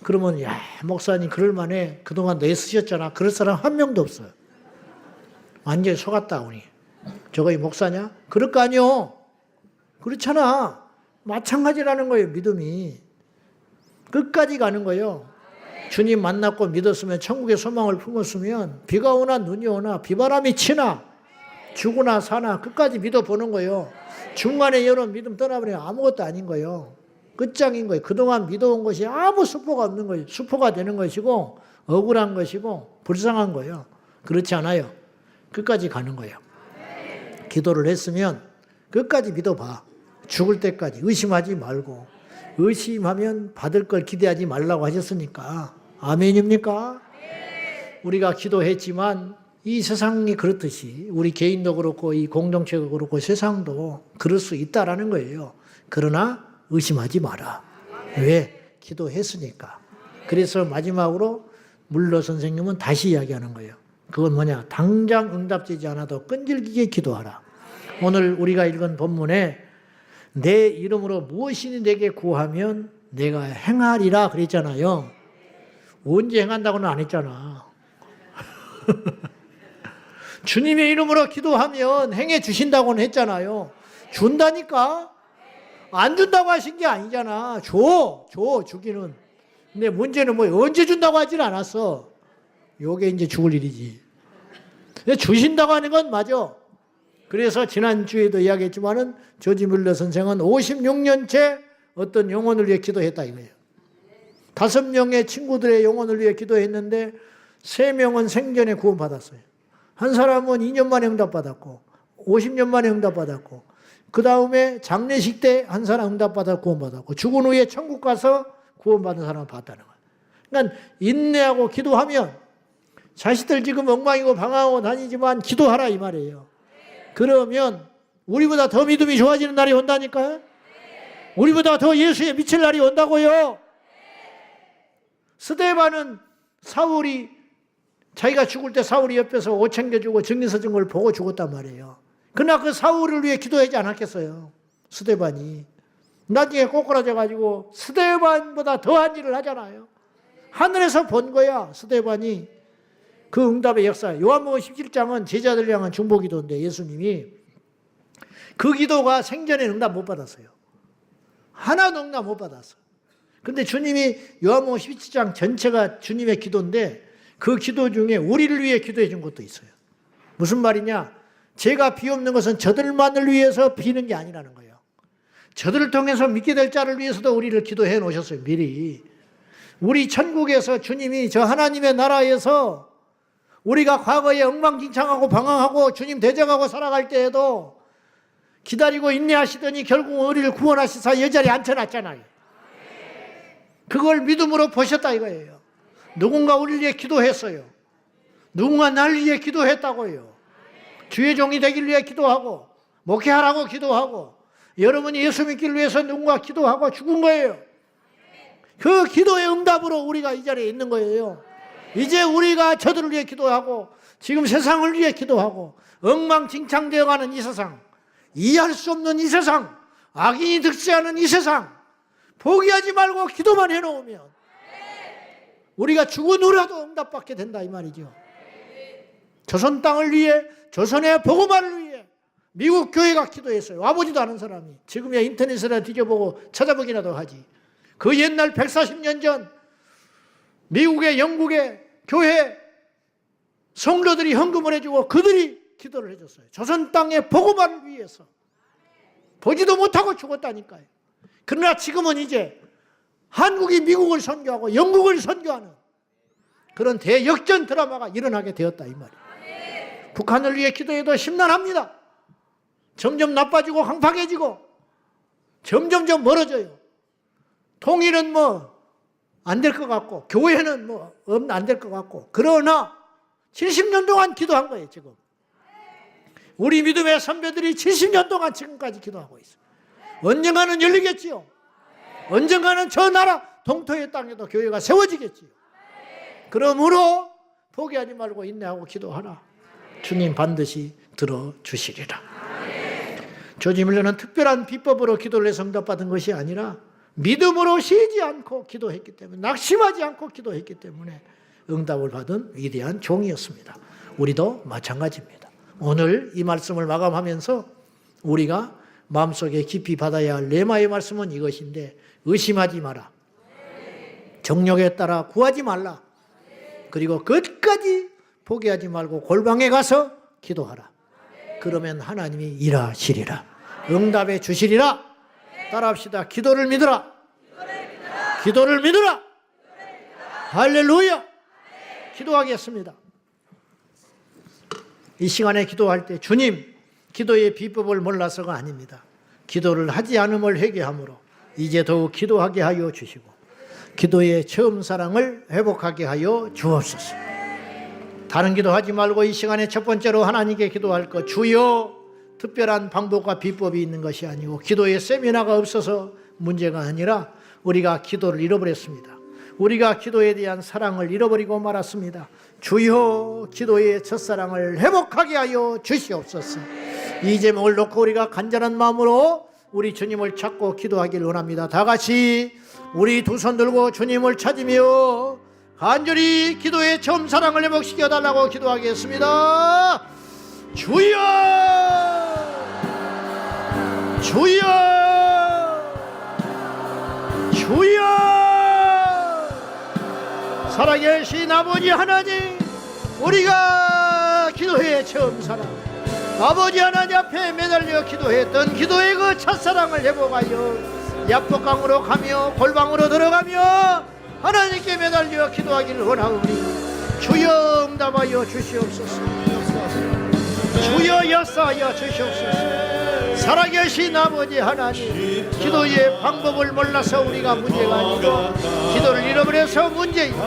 그러면 야 목사님 그럴만해. 그동안 너 애쓰셨잖아. 그럴 사람 한 명도 없어요. 완전히 속았다 우리. 저거 이 목사냐? 그럴 거 아니요. 그렇잖아. 마찬가지라는 거예요. 믿음이. 끝까지 가는 거예요. 주님 만났고 믿었으면 천국의 소망을 품었으면 비가 오나 눈이 오나 비바람이 치나 죽으나 사나 끝까지 믿어보는 거예요. 중간에 여러분 믿음 떠나버리면 아무것도 아닌 거예요. 끝장인 거예요. 그동안 믿어온 것이 아무 수포가 없는 거예요. 수포가 되는 것이고 억울한 것이고 불쌍한 거예요. 그렇지 않아요. 끝까지 가는 거예요. 기도를 했으면 끝까지 믿어봐. 죽을 때까지 의심하지 말고 의심하면 받을 걸 기대하지 말라고 하셨으니까 아멘입니까? 우리가 기도했지만 이 세상이 그렇듯이 우리 개인도 그렇고 이 공동체가 그렇고 세상도 그럴 수 있다라는 거예요. 그러나 의심하지 마라. 왜? 기도했으니까. 그래서 마지막으로 물러 선생님은 다시 이야기하는 거예요. 그건 뭐냐? 당장 응답되지 않아도 끈질기게 기도하라. 오늘 우리가 읽은 본문에 내 이름으로 무엇이니 내게 구하면 내가 행하리라 그랬잖아요. 언제 행한다고는 안 했잖아. 주님의 이름으로 기도하면 행해 주신다고는 했잖아요. 준다니까? 안 준다고 하신 게 아니잖아. 주기는. 근데 문제는 뭐 언제 준다고 하진 않았어. 요게 이제 죽을 일이지. 근데 주신다고 하는 건 맞아. 그래서 지난주에도 이야기했지만은 조지 뮬러 선생은 56년째 어떤 영혼을 위해 기도했다 이거예요. 5명의 친구들의 영혼을 위해 기도했는데 3명은 생전에 구원받았어요. 한 사람은 2년 만에 응답받았고 50년 만에 응답받았고 그 다음에 장례식 때 한 사람 응답받아 구원받았고 죽은 후에 천국 가서 구원받은 사람을 봤다는 거예요. 그러니까 인내하고 기도하면 자식들 지금 엉망이고 방황하고 다니지만 기도하라 이 말이에요. 그러면 우리보다 더 믿음이 좋아지는 날이 온다니까요. 우리보다 더 예수에 미칠 날이 온다고요. 스데반은 사울이 자기가 죽을 때 사울이 옆에서 옷 챙겨주고 증인서 준 걸 보고 죽었단 말이에요. 그러나 그 사울을 위해 기도하지 않았겠어요. 스데반이. 나중에 꼬꾸라져가지고 스데반보다 더한 일을 하잖아요. 하늘에서 본 거야 스데반이. 그 응답의 역사. 요한복음 17장은 제자들 향한 중보기도인데 예수님이 그 기도가 생전에 응답 못 받았어요. 하나도 응답 못 받았어. 근데 주님이 요한복음 17장 전체가 주님의 기도인데 그 기도 중에 우리를 위해 기도해 준 것도 있어요. 무슨 말이냐? 제가 비옵는 것은 저들만을 위해서 비는 게 아니라는 거예요. 저들을 통해서 믿게 될 자를 위해서도 우리를 기도해 놓으셨어요. 미리. 우리 천국에서 주님이 저 하나님의 나라에서 우리가 과거에 엉망진창하고 방황하고 주님 대적하고 살아갈 때에도 기다리고 인내하시더니 결국 우리를 구원하시사 이 자리에 앉혀놨잖아요. 그걸 믿음으로 보셨다 이거예요. 누군가 우리를 위해 기도했어요. 누군가 나를 위해 기도했다고요. 주의 종이 되길 위해 기도하고 목회하라고 기도하고 여러분이 예수 믿기를 위해서 누군가 기도하고 죽은 거예요. 그 기도의 응답으로 우리가 이 자리에 있는 거예요. 이제 우리가 저들을 위해 기도하고 지금 세상을 위해 기도하고 엉망진창되어가는 이 세상, 이해할 수 없는 이 세상, 악인이 득세하는 이 세상 포기하지 말고 기도만 해놓으면 우리가 죽은 후라도 응답받게 된다 이 말이죠. 조선 땅을 위해, 조선의 복음화를 위해 미국 교회가 기도했어요. 와보지도 않은 사람이. 지금이야 인터넷에다 뒤져보고 찾아보기라도 하지. 그 옛날 140년 전 미국의 영국의 교회 성도들이 헌금을 해주고 그들이 기도를 해줬어요. 조선 땅의 복음화를 위해서. 보지도 못하고 죽었다니까요. 그러나 지금은 이제 한국이 미국을 선교하고 영국을 선교하는 그런 대역전 드라마가 일어나게 되었다 이 말이에요. 북한을 위해 기도해도 심란합니다. 점점 나빠지고 황팡해지고 점점점 멀어져요. 통일은 뭐 안 될 것 같고 교회는 뭐 안 될 것 같고 그러나 70년 동안 기도한 거예요 지금. 우리 믿음의 선배들이 70년 동안 지금까지 기도하고 있어요. 언젠가는 열리겠지요. 언젠가는 저 나라 동토의 땅에도 교회가 세워지겠지요. 그러므로 포기하지 말고 인내하고 기도하라. 주님 반드시 들어주시리라. 조지밀러는 특별한 비법으로 기도를 해서 응답받은 것이 아니라 믿음으로 쉬지 않고 기도했기 때문에, 낙심하지 않고 기도했기 때문에 응답을 받은 위대한 종이었습니다. 우리도 마찬가지입니다. 오늘 이 말씀을 마감하면서 우리가 마음속에 깊이 받아야 할 레마의 말씀은 이것인데, 의심하지 마라. 정욕에 따라 구하지 말라. 그리고 끝까지 포기하지 말고 골방에 가서 기도하라. 그러면 하나님이 일하시리라. 응답해 주시리라. 따라합시다. 기도를 믿으라. 기도를 믿으라. 할렐루야. 기도하겠습니다. 이 시간에 기도할 때 주님, 기도의 비법을 몰라서가 아닙니다. 기도를 하지 않음을 회개함으로 이제 더욱 기도하게 하여 주시고 기도의 처음 사랑을 회복하게 하여 주옵소서. 다른 기도하지 말고 이 시간에 첫 번째로 하나님께 기도할 것, 주여. 특별한 방법과 비법이 있는 것이 아니고 기도의 세미나가 없어서 문제가 아니라 우리가 기도를 잃어버렸습니다. 우리가 기도에 대한 사랑을 잃어버리고 말았습니다. 주여, 기도의 첫사랑을 회복하게 하여 주시옵소서. 이 제목을 놓고 우리가 간절한 마음으로 우리 주님을 찾고 기도하길 원합니다. 다 같이 우리 두 손 들고 주님을 찾으며 간절히 기도의 처음 사랑을 회복시켜 달라고 기도하겠습니다. 주여, 주여, 주여. 살아계신 아버지 하나님, 우리가 기도의 처음 사랑, 아버지 하나님 앞에 매달려 기도했던 기도의 그 첫사랑을 회복하여 약복강으로 가며 골방으로 들어가며 하나님께 매달려 기도하기를 원하오니 주여 응답하여 주시옵소서. 주여 역사하여 주시옵소서. 살아계신 아버지 하나님, 기도의 방법을 몰라서 우리가 문제가 아니고 기도를 잃어버려서 문제이고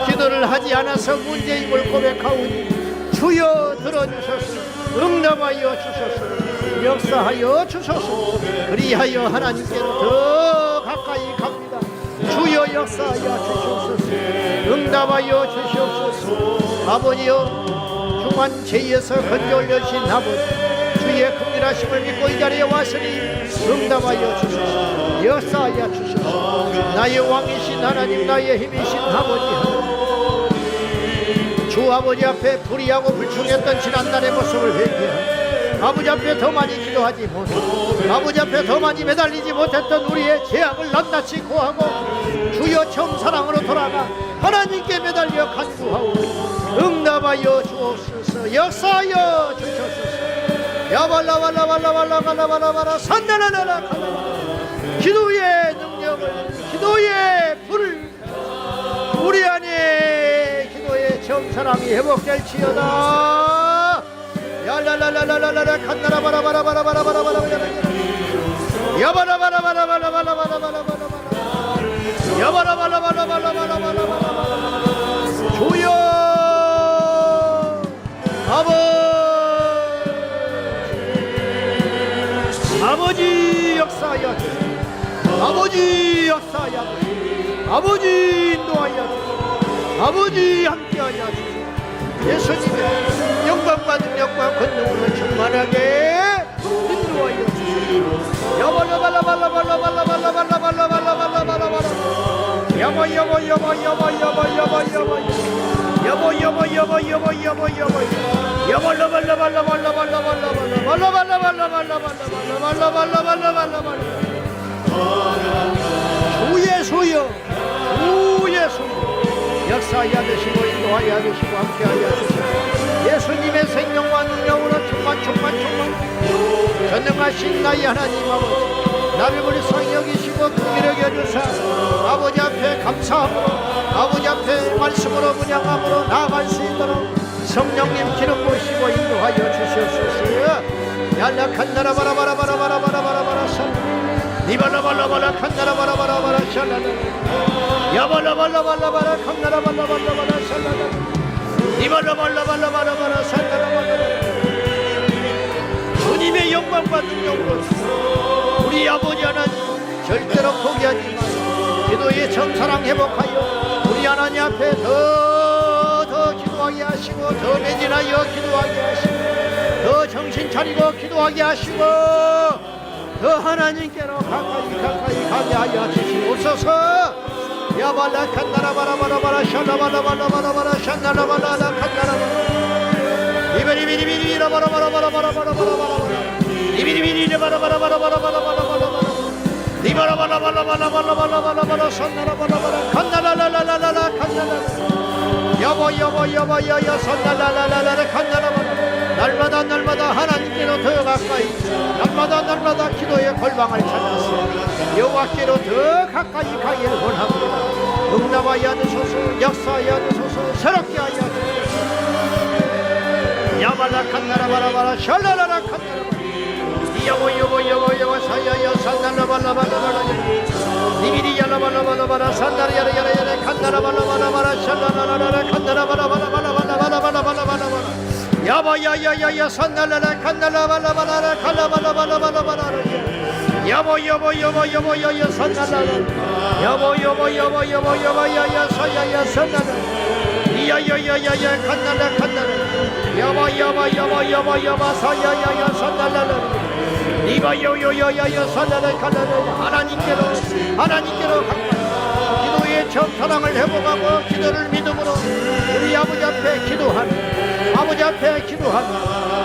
기도를 하지 않아서 문제임을 고백하오니 주여 들어주소서. 응답하여 주소서. 역사하여 주소서. 그리하여 하나님께로 더 가까이 갑니다. 주여 역사하여 주시옵소서. 응답하여 주시옵소서. 아버지여, 중한 죄에서 건져 올려주신 아버지, 주의 긍휼하심을 믿고 이 자리에 왔으니 응답하여 주소서. 역사하여 주소서. 나의 왕이신 하나님, 나의 힘이신 아버지 하나님, 주 아버지 앞에 불의하고 불충했던 지난날의 모습을 회개하고 아버지 앞에 더 많이 기도하지 못하고 아버지 앞에 더 많이 매달리지 못했던 우리의 죄악을 낱낱이 고하고 주여 처음 사랑으로 돌아가 하나님께 매달려 간구하고 응답하여 주옵소서. 역사하여 주옵소서. 야발라발라발라발라발라발라발라 산나라라라 기도의 능력을, 기도의 불을 우리 안에 기도의 처음 사랑이 회복될지어다. 야라라라라라라 칸나라바라바라바라바라바라바라 야바라바라바라바라바라바라바라 야바라바라바라바라바라바라 주여 아버지 역사하여 주시옵소서. 아버지 역사하여 주시옵소서. 아버지 인도하여 주시옵소서. 아버지 함께하여 주시옵소서. 예수님의 영광과 능력과 권능으로 충만하게 인도하여 주시옵소서. 여보여발라발라발라발라발라발라발라발라발라발라발라 여보여보여보여보여보여보여보 여보여보여보여보여보여보 여발라발라발라발라발라발라발라발라발라발라발라발라발라발라발라발라 주의 수여, 주의 수여 역사하여 주시고 인도하여 주시고 함께하여 주시고 예수님의 생명과 능력으로 충만 전능하신 나의 하나님 아버지, 나를 우리 성히 여기시고 긍휼하게 여주사 아버지 앞에 감사함으로 아버지 앞에 말씀으로 문양함으로 나아갈 수 있도록 성령님 기름 부으시고 인도하여 주시옵소서. 얄라칸나라바라바라바라바라바라바라 니발라발라바라 칸나라바라바라바라 샬라라 야발라발라발라바라 칸나라발라발라바라 샬라라 니발라발라발라바라바라 샬라라바라 주님의 영광과 능력으로 우리 아버지 하나님 절대로 포기하지 마시고 기도의 정사랑 회복하여 우리 하나님 앞에 더 기도하게 하시고 더 매진하여 기도하게 하시고 더 정신 차리고 기도하게 하시고 더 하나님께로 가까이 가게 하여 주시옵소서. 야발라 칸나라 바라바라바라 샤라바라바라바라바라 샤나라바라라 칸나라 이베리비리비리 라바라바라바라바라바라바라바라 이비리비리 라바라바라바라바라바라바라 리바라바라바라바라바라바라바라 샤나라바라바라 칸나라라라라라 칸나라 여보 샤나라라라라 칸나라바라 날마다 하나님께로 더 가까이 날마다 기도의 골방을 찾아서 여호와께로 더 가까이 가길 원합니다. 응답하여 주소서 역사하여 주소서 새롭게 하여 주소서 야발라 칸나라바라바라 샬라라라 칸나라바라 여보 사야야 산나라바라바라바라 니비리 야라바라바라바라 산나라야라야라 칸나라바라바라바라 샬라라라라 칸나라바라바라바라바라바라바라바라바라 야바야야야야 산나라라 칸나라바라바라라 칼라바라바라바라바라 여보 산나라라 여보야야 사야야 산나라 야야야야야 칸나라 여보 사야야야 산나라라 이바요요야야 산나라 칸나라 하나님께로 가까이 기도의 정사랑을 회복하고 기도를 믿음으로 우리 아버지 앞에 기도하는 아버지 앞에 기도하며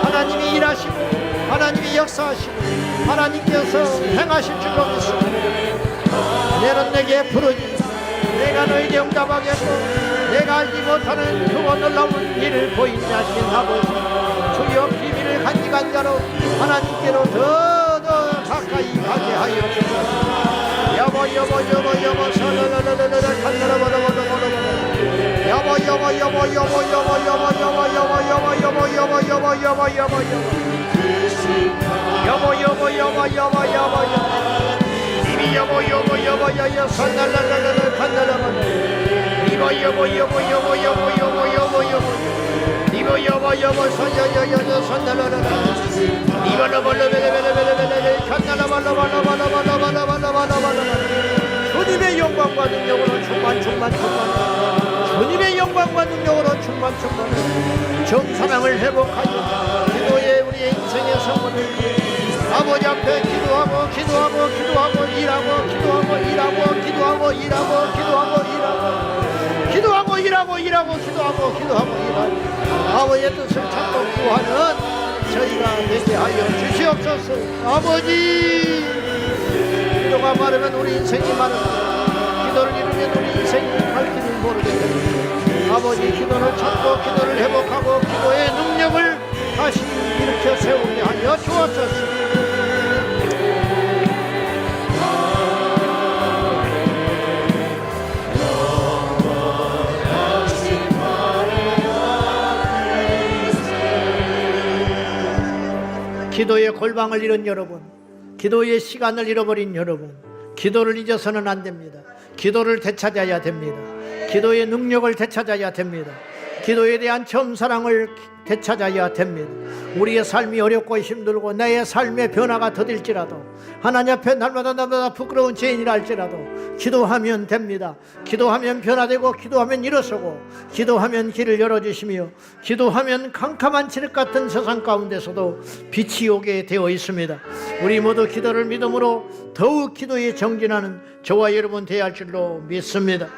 하나님이 일하시고 하나님이 역사하시고 하나님께서 행하실 줄로 믿습니다. 너는 내게 부르짖으라 내가 너에게 응답하겠고 내가 알지 못하는 그 놀라운 일을 보인 자신 아버지 주여 비밀을 간직한자로 하나님께로 더 가까이 가게 하여 주소서. 여보 사라라라라라 칸나라바라바라바라바라 여보야야 산나라라라라 칸나라바라 여보 사야야야 산나라라라 이바라발라벨레벨레벨레벨레 칸나라발라발라발라발라발라발라발라발라 주님의 영광과 능력으로 충만 주님의 영광과 능력으로 충만 정사랑을 회복하여 기도에 우리의 인생의 성원을 아버지 앞에 기도하고 일하고 아버지의 뜻을 찾고 구하는 저희가 되게 하여 주시옵소서. 아버지 기도가 마르면 우리 인생이 마르고 기도를 이루면 우리 인생이 갈 길을 모르게 됩니다. 아버지 기도를 찾고 기도를 회복하고 기도의 능력을 다시 일으켜 세우게 하여 주옵소서. 기도의 골방을 잃은 여러분, 기도의 시간을 잃어버린 여러분, 기도를 잊어서는 안 됩니다. 기도를 되찾아야 됩니다. 기도의 능력을 되찾아야 됩니다. 기도에 대한 처음사랑을 되찾아야 됩니다. 우리의 삶이 어렵고 힘들고 나의 삶의 변화가 더딜지라도 하나님 앞에 날마다 부끄러운 죄인이라 할지라도 기도하면 됩니다. 기도하면 변화되고 기도하면 일어서고 기도하면 길을 열어주시며 기도하면 캄캄한 칠흑 같은 세상 가운데서도 빛이 오게 되어 있습니다. 우리 모두 기도를 믿음으로 더욱 기도에 정진하는 저와 여러분 되어야 할 줄로 믿습니다.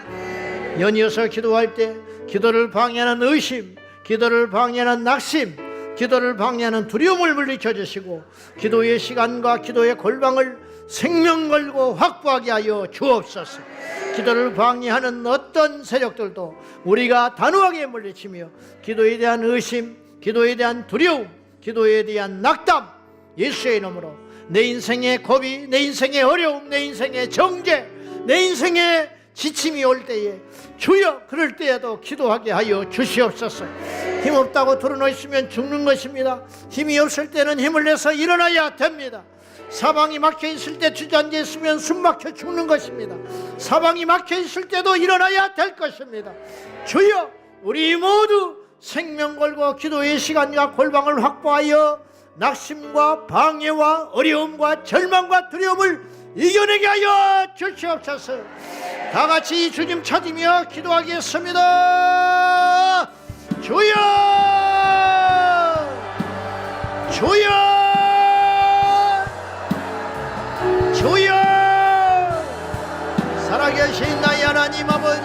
연이어서 기도할 때 기도를 방해하는 의심, 기도를 방해하는 낙심, 기도를 방해하는 두려움을 물리쳐 주시고 기도의 시간과 기도의 골방을 생명 걸고 확보하게 하여 주옵소서. 기도를 방해하는 어떤 세력들도 우리가 단호하게 물리치며 기도에 대한 의심, 기도에 대한 두려움, 기도에 대한 낙담 예수의 이름으로 내 인생의 고비, 내 인생의 어려움, 내 인생의 정죄, 내 인생의 지침이 올 때에 주여 그럴 때에도 기도하게 하여 주시옵소서. 힘없다고 드러놓으시면 죽는 것입니다. 힘이 없을 때는 힘을 내서 일어나야 됩니다. 사방이 막혀있을 때 주저앉아 있으면 숨 막혀 죽는 것입니다. 사방이 막혀있을 때도 일어나야 될 것입니다. 주여 우리 모두 생명 걸고 기도의 시간과 골방을 확보하여 낙심과 방해와 어려움과 절망과 두려움을 이겨내게 하여 주시옵소서. 다 같이 주님 찾으며 기도하겠습니다. 주여, 주여, 주여. 살아계신 나의 하나님 아버지,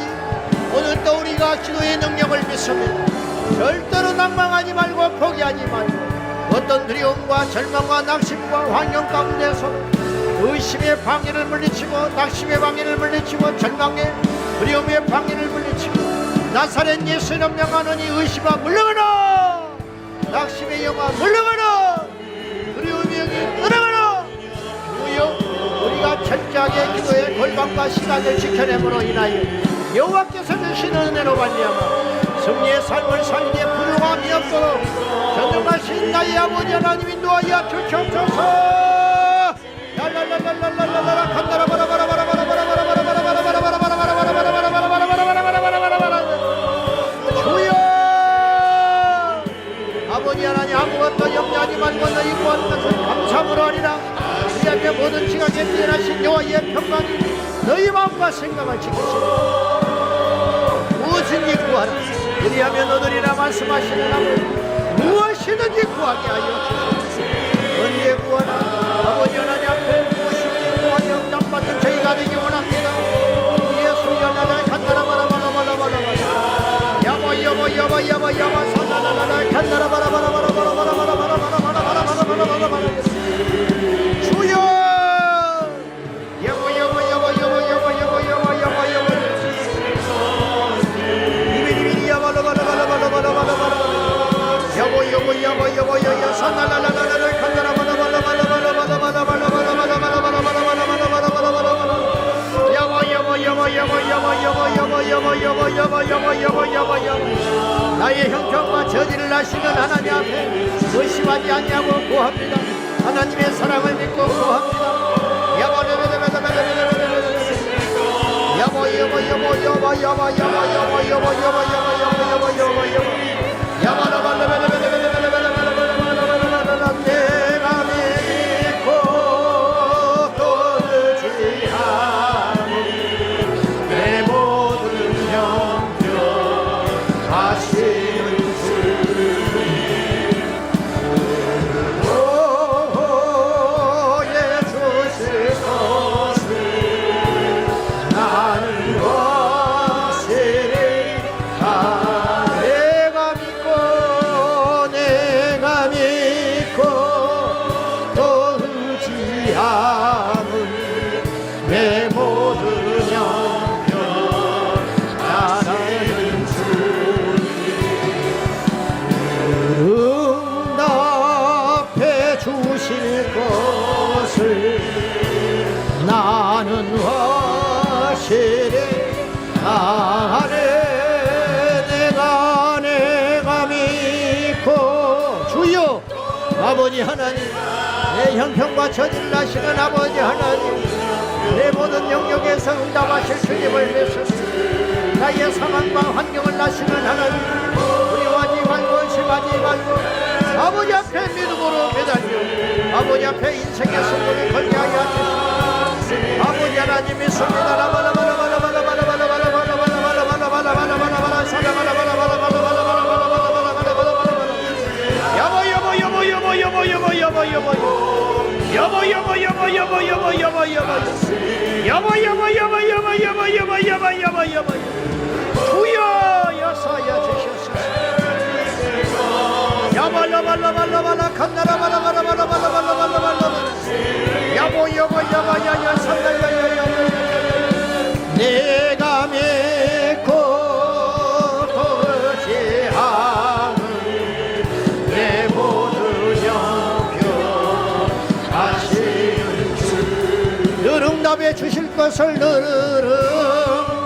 오늘 또 우리가 기도의 능력을 믿습니다. 절대로 낭망하지 말고 포기하지 말고 어떤 두려움과 절망과 낙심과 환경 가운데서 의심의 방해를 물리치고 낙심의 방해를 물리치고 절망의 두려움의 방해를 물리치고 나사렛 예수 이름 명하노니 의심아 물러가라, 낙심의 영아 물러가라, 두려움의 영이 떠나가라. 주여, 우리가 철저하게 기도의 골방과 시간을 지켜냄으로 인하여 여호와께서 주시는 은혜로 말미암아 승리의 삶을 살기에 불용함이 없도록 전능하신 나의 아버지 하나님 인도하여 주옵소서. 랄랄랄랄랄랄랄랄라 주여, 아버지 하나님 아무것도 염려하지 말고 너희 구하는 것을 감사함으로 하리라. 우리 앞에 모든 지각에 뛰어나신 여호와의 평강이 너희 마음과 생각을 지키시라. 무엇인지 구하라, 그리하면 얻으리라 말씀하시는 아버지, 무엇이든지 구하게 하여 주시옵소서. 언제 구하나 아버지 하나님 앞에 무엇이든지 구하여 응답받는 저희가 되기 원합니다. 예수 연하날 간다라바라바라바라바라 야바 야바 야바 야바 야바 산나나나날 간다라바라바라바라바라바라바라바라바라바라바라바라바라바라 주여, 야바 야바 야바 야바 야바 야바 야바 야바 야바 이비리비리 야바라바라바라바라바라바라 야보 야보 야보 야보 야야 산나나나나날 나의 형편과 저지를 아시는 하나님 앞에 의심하지 않냐고 구합니다. 하나님의 사랑을 믿고 구합니다. 야보 야보 야보 야보 야보 야보 야보 야보 야보 나는 확실히 아네 내가 믿고 주여, 아버지 하나님, 내 형편과 저지를 아시는 아버지 하나님, 내 모든 영역에서 응답하실 주님을 믿습니다. 나의 상황과 환경을 아시는 하나님, 두려워하지 말고 의심하지 말고 아버지 앞에 믿음으로 매달려 아버지 앞에 인생의 승부를 걸게 하여 주시옵소서. 아버지 하나님 믿습니다. 주여 여사야 주시옵소서. 야발라발라발라발라 칸나라발라발라발라발라발라발라발라 야보 야보 야바야야 산다야야야 내가 믿고 도지하는 내 모든 영표 하시는 주 늘 응답해 주실 것을 늘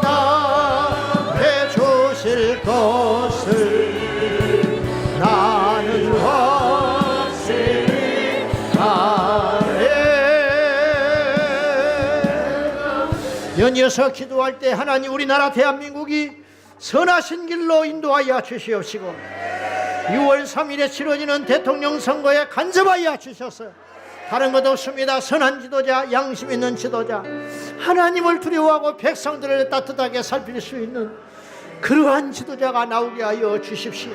응답해 주실 것을 나는 확실히 아네. 연이어서 기도할 때 하나님, 우리나라 대한민국이 선하신 길로 인도하여 주시옵시고 6월 3일에 치러지는 대통령 선거에 간섭하여 주셨어요. 다른 것 없습니다. 선한 지도자, 양심 있는 지도자, 하나님을 두려워하고 백성들을 따뜻하게 살필 수 있는 그러한 지도자가 나오게 하여 주십시오.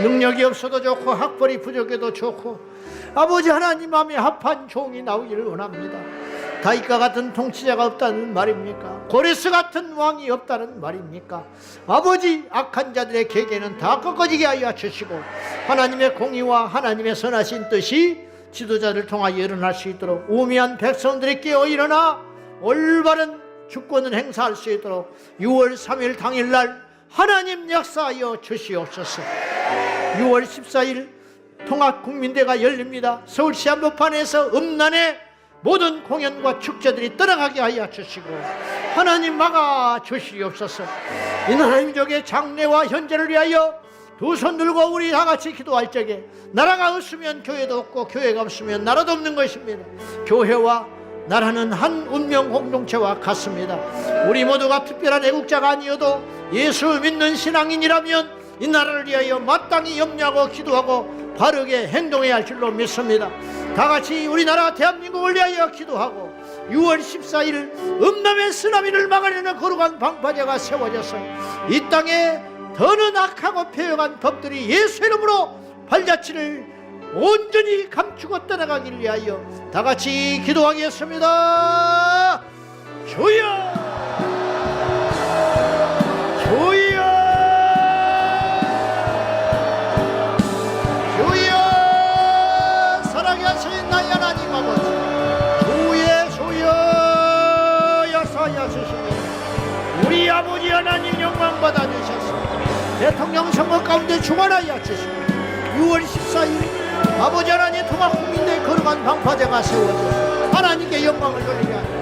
능력이 없어도 좋고 학벌이 부족해도 좋고 아버지 하나님 마음에 합한 종이 나오기를 원합니다. 다윗과 같은 통치자가 없다는 말입니까? 고레스 같은 왕이 없다는 말입니까? 아버지, 악한 자들의 계계는 다 꺾어지게 하여 주시고 하나님의 공의와 하나님의 선하신 뜻이 지도자를 통하여 일어날 수 있도록 우매한 백성들이 깨어 일어나 올바른 주권을 행사할 수 있도록 6월 3일 당일날 하나님 역사하여 주시옵소서. 6월 14일 통합국민대가 열립니다. 서울시 한복판에서 음란의 모든 공연과 축제들이 떠나가게 하여 주시고 하나님 막아 주시옵소서. 이 나라 민족의 장래와 현재를 위하여 두 손 들고 우리 다 같이 기도할 적에 나라가 없으면 교회도 없고 교회가 없으면 나라도 없는 것입니다. 교회와 나라는 한 운명 공동체와 같습니다. 우리 모두가 특별한 애국자가 아니어도 예수 믿는 신앙인이라면 이 나라를 위하여 마땅히 염려하고 기도하고 바르게 행동해야 할 줄로 믿습니다. 다 같이 우리나라 대한민국을 위하여 기도하고 6월 14일 음란의 쓰나미를 막아내는 거룩한 방파제가 세워져서 이 땅에 더는 악하고 폐역한 법들이 예수 이름으로 발자취를 온전히 감추고 떠나가길 위하여 다 같이 기도하겠습니다. 주여, 주여, 주여, 살아계신 나의 하나님 아버지, 주의 주여 역사하여 주시며 우리 아버지 하나님 영광 받아주셔서 대통령 선거 가운데 주관하여 주시고 6월 14일 아버지 하나님 통합국민대의 거룩한 방파제가 세워져서 하나님께 영광을 돌리게 하옵소서.